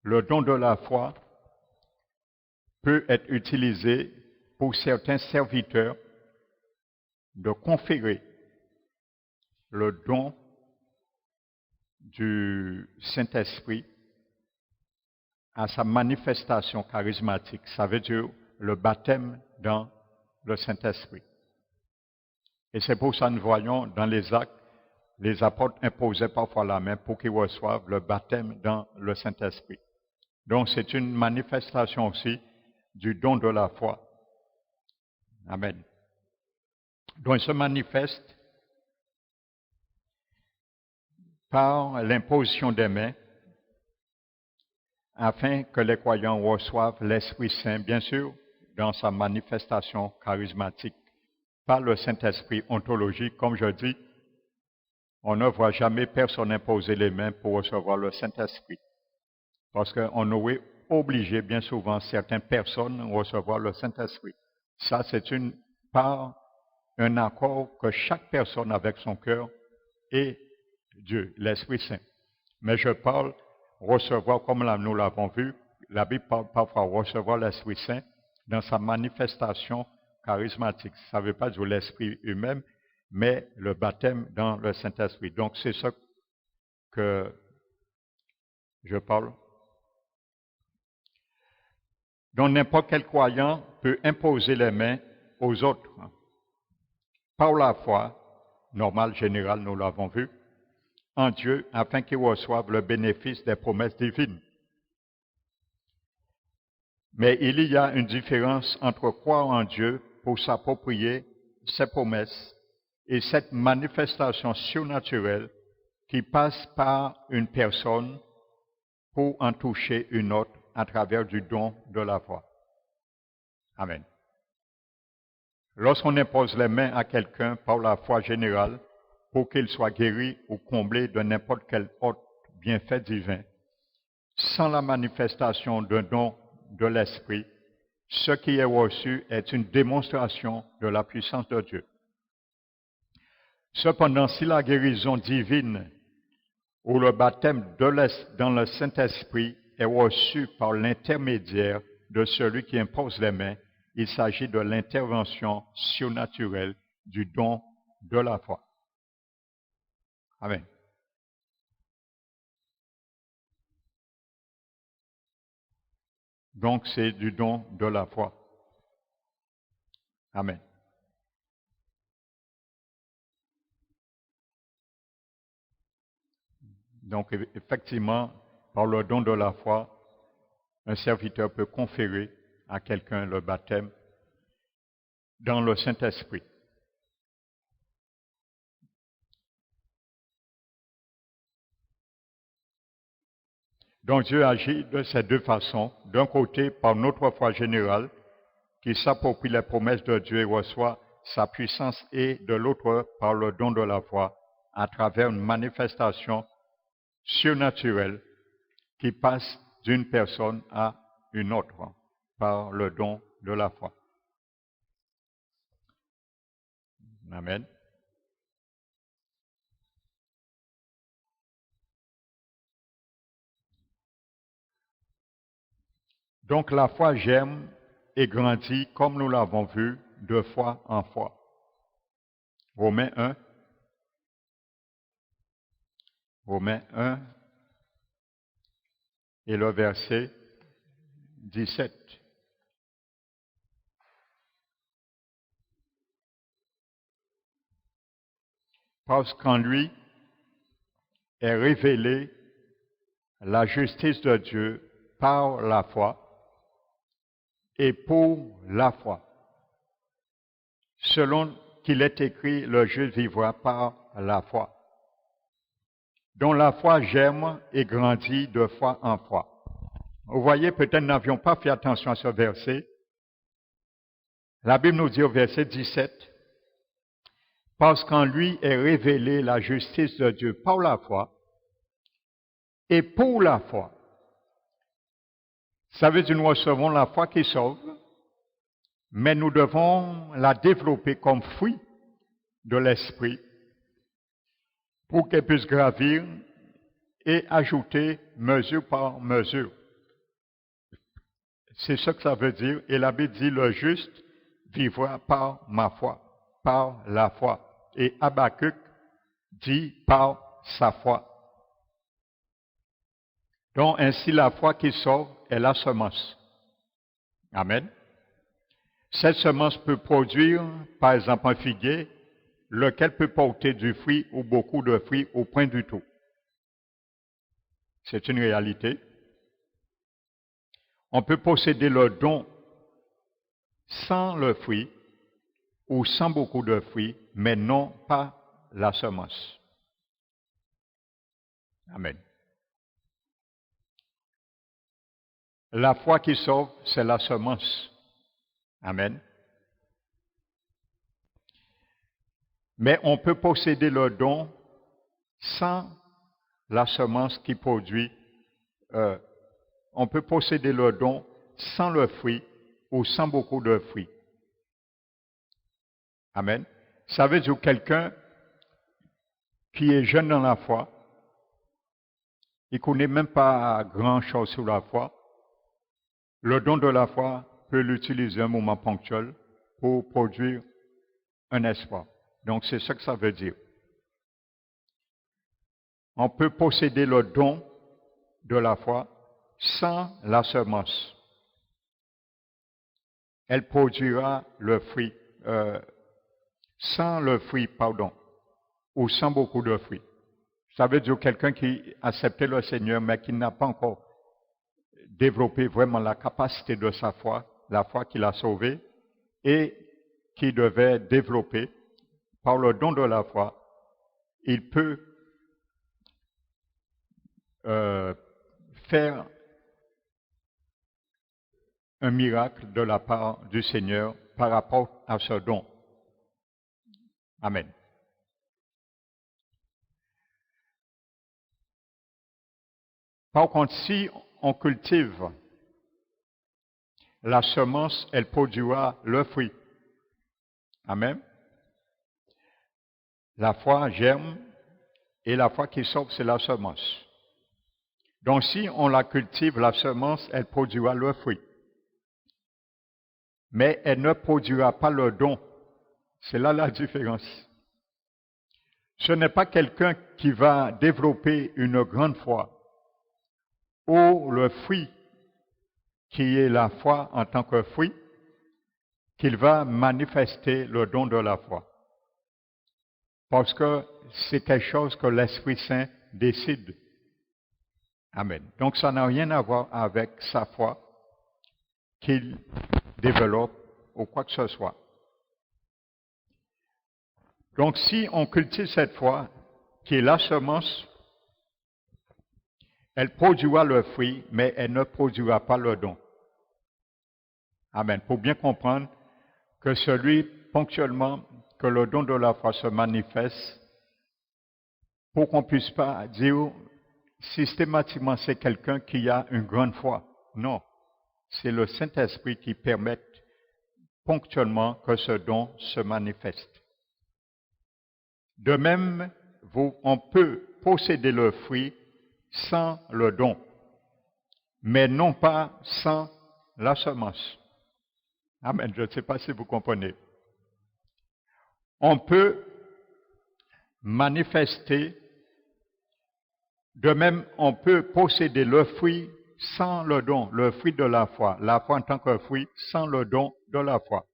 le don de la foi peut être utilisé pour certains serviteurs de conférer le don du Saint-Esprit à sa manifestation charismatique. Ça veut dire le baptême dans le Saint-Esprit. Et c'est pour ça que nous voyons dans les actes, les apôtres imposaient parfois la main pour qu'ils reçoivent le baptême dans le Saint-Esprit. Donc c'est une manifestation aussi du don de la foi. Amen. Donc il se manifeste par l'imposition des mains afin que les croyants reçoivent l'Esprit Saint, bien sûr, dans sa manifestation charismatique. Par le Saint-Esprit ontologique, comme je dis, on ne voit jamais personne imposer les mains pour recevoir le Saint-Esprit. Parce qu'on aurait obligé bien souvent certaines personnes à recevoir le Saint-Esprit. Ça, c'est un accord que chaque personne avec son cœur et Dieu, l'Esprit Saint. Mais je parle recevoir, comme nous l'avons vu, la Bible parle parfois recevoir l'Esprit Saint dans sa manifestation charismatique. Ça ne veut pas dire l'Esprit lui-même, mais le baptême dans le Saint-Esprit. Donc c'est ça que je parle. Donc n'importe quel croyant peut imposer les mains aux autres. Par la foi, normale, générale, nous l'avons vu, en Dieu, afin qu'ils reçoivent le bénéfice des promesses divines. Mais il y a une différence entre croire en Dieu pour s'approprier ses promesses et cette manifestation surnaturelle qui passe par une personne pour en toucher une autre à travers du don de la foi. Amen. Lorsqu'on impose les mains à quelqu'un par la foi générale pour qu'il soit guéri ou comblé de n'importe quel autre bienfait divin, sans la manifestation d'un don de l'Esprit, ce qui est reçu est une démonstration de la puissance de Dieu. Cependant, si la guérison divine ou le baptême dans le Saint-Esprit est reçu par l'intermédiaire de celui qui impose les mains, il s'agit de l'intervention surnaturelle du don de la foi. Amen. Donc c'est du don de la foi. Amen. Donc, effectivement, par le don de la foi, un serviteur peut conférer à quelqu'un le baptême dans le Saint-Esprit. Donc Dieu agit de ces deux façons. D'un côté, par notre foi générale, qui s'approprie les promesses de Dieu et reçoit sa puissance, et de l'autre, par le don de la foi, à travers une manifestation surnaturelle qui passe d'une personne à une autre, par le don de la foi. Amen. Donc la foi germe et grandit, comme nous l'avons vu, de foi en foi. Romains 1. Romains 1 et le verset 17. Parce qu'en lui est révélée la justice de Dieu par la foi et pour la foi. Selon qu'il est écrit, le juste vivra par la foi. Dont la foi germe et grandit de foi en foi. Vous voyez, peut-être n'avions pas fait attention à ce verset. La Bible nous dit au verset 17, parce qu'en lui est révélée la justice de Dieu par la foi et pour la foi. Ça veut dire que nous recevons la foi qui sauve, mais nous devons la développer comme fruit de l'esprit pour qu'elle puisse gravir et ajouter mesure par mesure. C'est ce que ça veut dire. Et la Bible dit, le juste vivra par ma foi, par la foi. Et Habakkuk dit par sa foi. Donc ainsi la foi qui sauve est la semence. Amen. Cette semence peut produire, par exemple, un figuier, lequel peut porter du fruit ou beaucoup de fruits au point du tout. C'est une réalité. On peut posséder le don sans le fruit ou sans beaucoup de fruits, mais non pas la semence. Amen. La foi qui sauve, c'est la semence. Amen. Mais on peut posséder le don sans la semence qui produit. On peut posséder le don sans le fruit ou sans beaucoup de fruits. Amen. Ça veut dire quelqu'un qui est jeune dans la foi, il ne connaît même pas grand-chose sur la foi. Le don de la foi peut l'utiliser un moment ponctuel pour produire un espoir. Donc c'est ce que ça veut dire. On peut posséder le don de la foi sans la semence. Elle produira le fruit, sans le fruit, ou sans beaucoup de fruits. Ça veut dire quelqu'un qui acceptait le Seigneur, mais qui n'a pas encore développé vraiment la capacité de sa foi, la foi qui l'a sauvé, et qui devait développer par le don de la foi, il peut faire un miracle de la part du Seigneur par rapport à ce don. Amen. Par contre, si on cultive la semence, elle produira le fruit. Amen. La foi germe et la foi qui sauve, c'est la semence. Donc si on la cultive, la semence, elle produira le fruit. Mais elle ne produira pas le don. C'est là la différence. Ce n'est pas quelqu'un qui va développer une grande foi ou le fruit qui est la foi en tant que fruit qu'il va manifester le don de la foi. Parce que c'est quelque chose que l'Esprit Saint décide Amen. Donc ça n'a rien à voir avec sa foi qu'il développe ou quoi que ce soit. Donc si on cultive cette foi, qui est la semence, elle produira le fruit, mais elle ne produira pas le don. Amen. Pour bien comprendre que celui ponctuellement, que le don de la foi se manifeste, pour qu'on ne puisse pas dire systématiquement c'est quelqu'un qui a une grande foi. Non, c'est le Saint-Esprit qui permet ponctuellement que ce don se manifeste. De même, on peut posséder le fruit sans le don, mais non pas sans la semence. Amen. Je ne sais pas si vous comprenez. On peut manifester, de même, on peut posséder le fruit sans le don, le fruit de la foi en tant que fruit sans le don de la foi,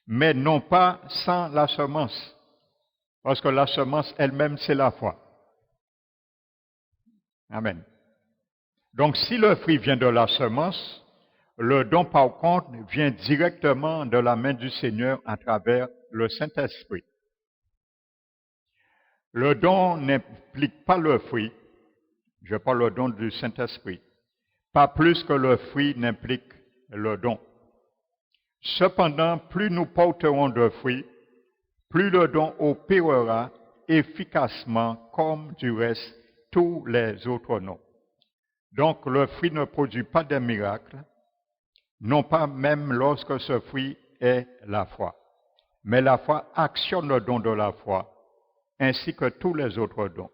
mais non pas sans la semence, parce que la semence elle-même, c'est la foi. Amen. Donc, si le fruit vient de la semence, le don, par contre, vient directement de la main du Seigneur à travers le Saint-Esprit. Le don n'implique pas le fruit, je parle le don du Saint-Esprit, pas plus que le fruit n'implique le don. Cependant, plus nous porterons de fruits, plus le don opérera efficacement comme du reste tous les autres noms. Donc, le fruit ne produit pas de miracles, non pas même lorsque ce fruit est la foi. Mais la foi actionne le don de la foi, ainsi que tous les autres dons.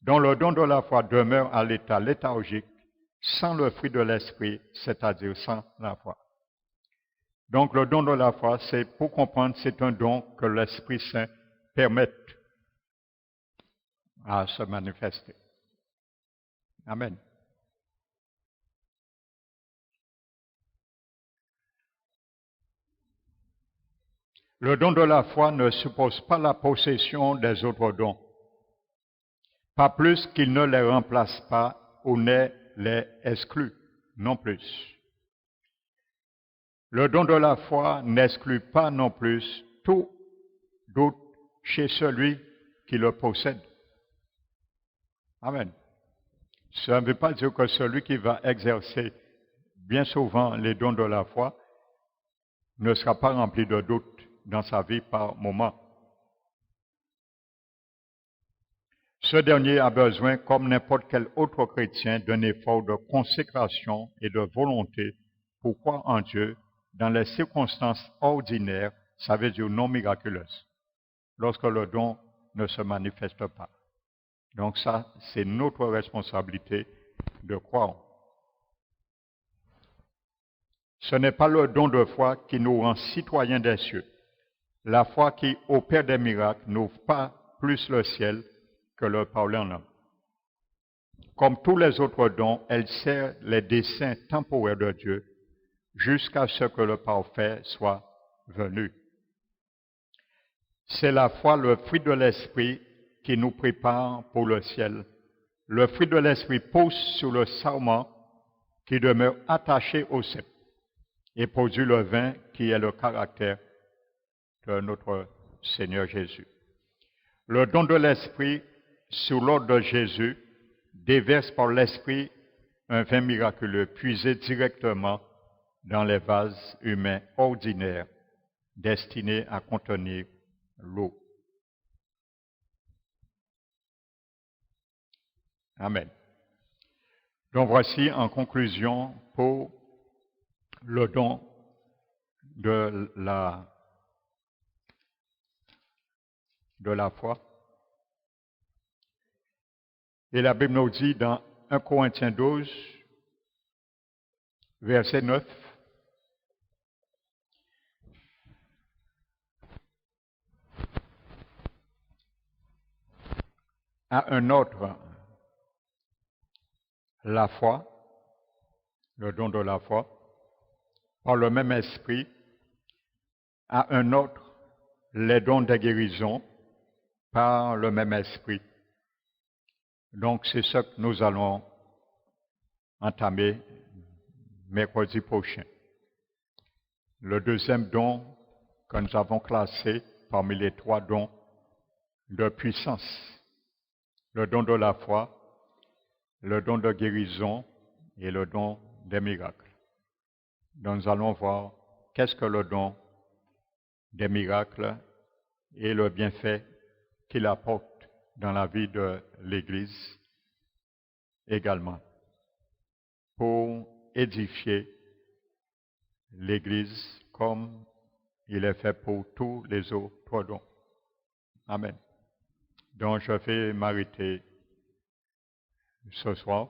Donc le don de la foi demeure à l'état léthargique, sans le fruit de l'esprit, c'est-à-dire sans la foi. Donc le don de la foi, c'est pour comprendre, c'est un don que l'Esprit Saint permet à se manifester. Amen. Le don de la foi ne suppose pas la possession des autres dons, pas plus qu'il ne les remplace pas ou ne les exclut, non plus. Le don de la foi n'exclut pas non plus tout doute chez celui qui le possède. Amen. Ça ne veut pas dire que celui qui va exercer bien souvent les dons de la foi ne sera pas rempli de doutes dans sa vie par moment. Ce dernier a besoin, comme n'importe quel autre chrétien, d'un effort de consécration et de volonté pour croire en Dieu dans les circonstances ordinaires, ça veut dire non miraculeuses, lorsque le don ne se manifeste pas. Donc ça, c'est notre responsabilité de croire. Ce n'est pas le don de foi qui nous rend citoyens des cieux. La foi qui opère des miracles n'ouvre pas plus le ciel que le parler en langue. Comme tous les autres dons, elle sert les desseins temporaires de Dieu jusqu'à ce que le parfait soit venu. C'est la foi, le fruit de l'esprit, qui nous prépare pour le ciel. Le fruit de l'esprit pousse sur le sarment qui demeure attaché au cep et produit le vin qui est le caractère de notre Seigneur Jésus. Le don de l'esprit, sous l'ordre de Jésus, déverse par l'esprit un vin miraculeux puisé directement dans les vases humains ordinaires destinés à contenir l'eau. Amen. Donc voici en conclusion pour le don de la foi. Et la Bible nous dit dans 1 Corinthiens 12, verset 9, à un autre la foi, le don de la foi, par le même esprit, à un autre les dons de guérison par le même esprit, Donc, c'est ce que nous allons entamer mercredi prochain. Le deuxième don que nous avons classé parmi les 3 dons de puissance, le don de la foi, le don de guérison et le don des miracles. Donc, nous allons voir qu'est-ce que le don des miracles et le bienfait qu'il apporte dans la vie de l'Église également, pour édifier l'Église comme il est fait pour tous les autres dons. Amen. Donc je vais m'arrêter ce soir.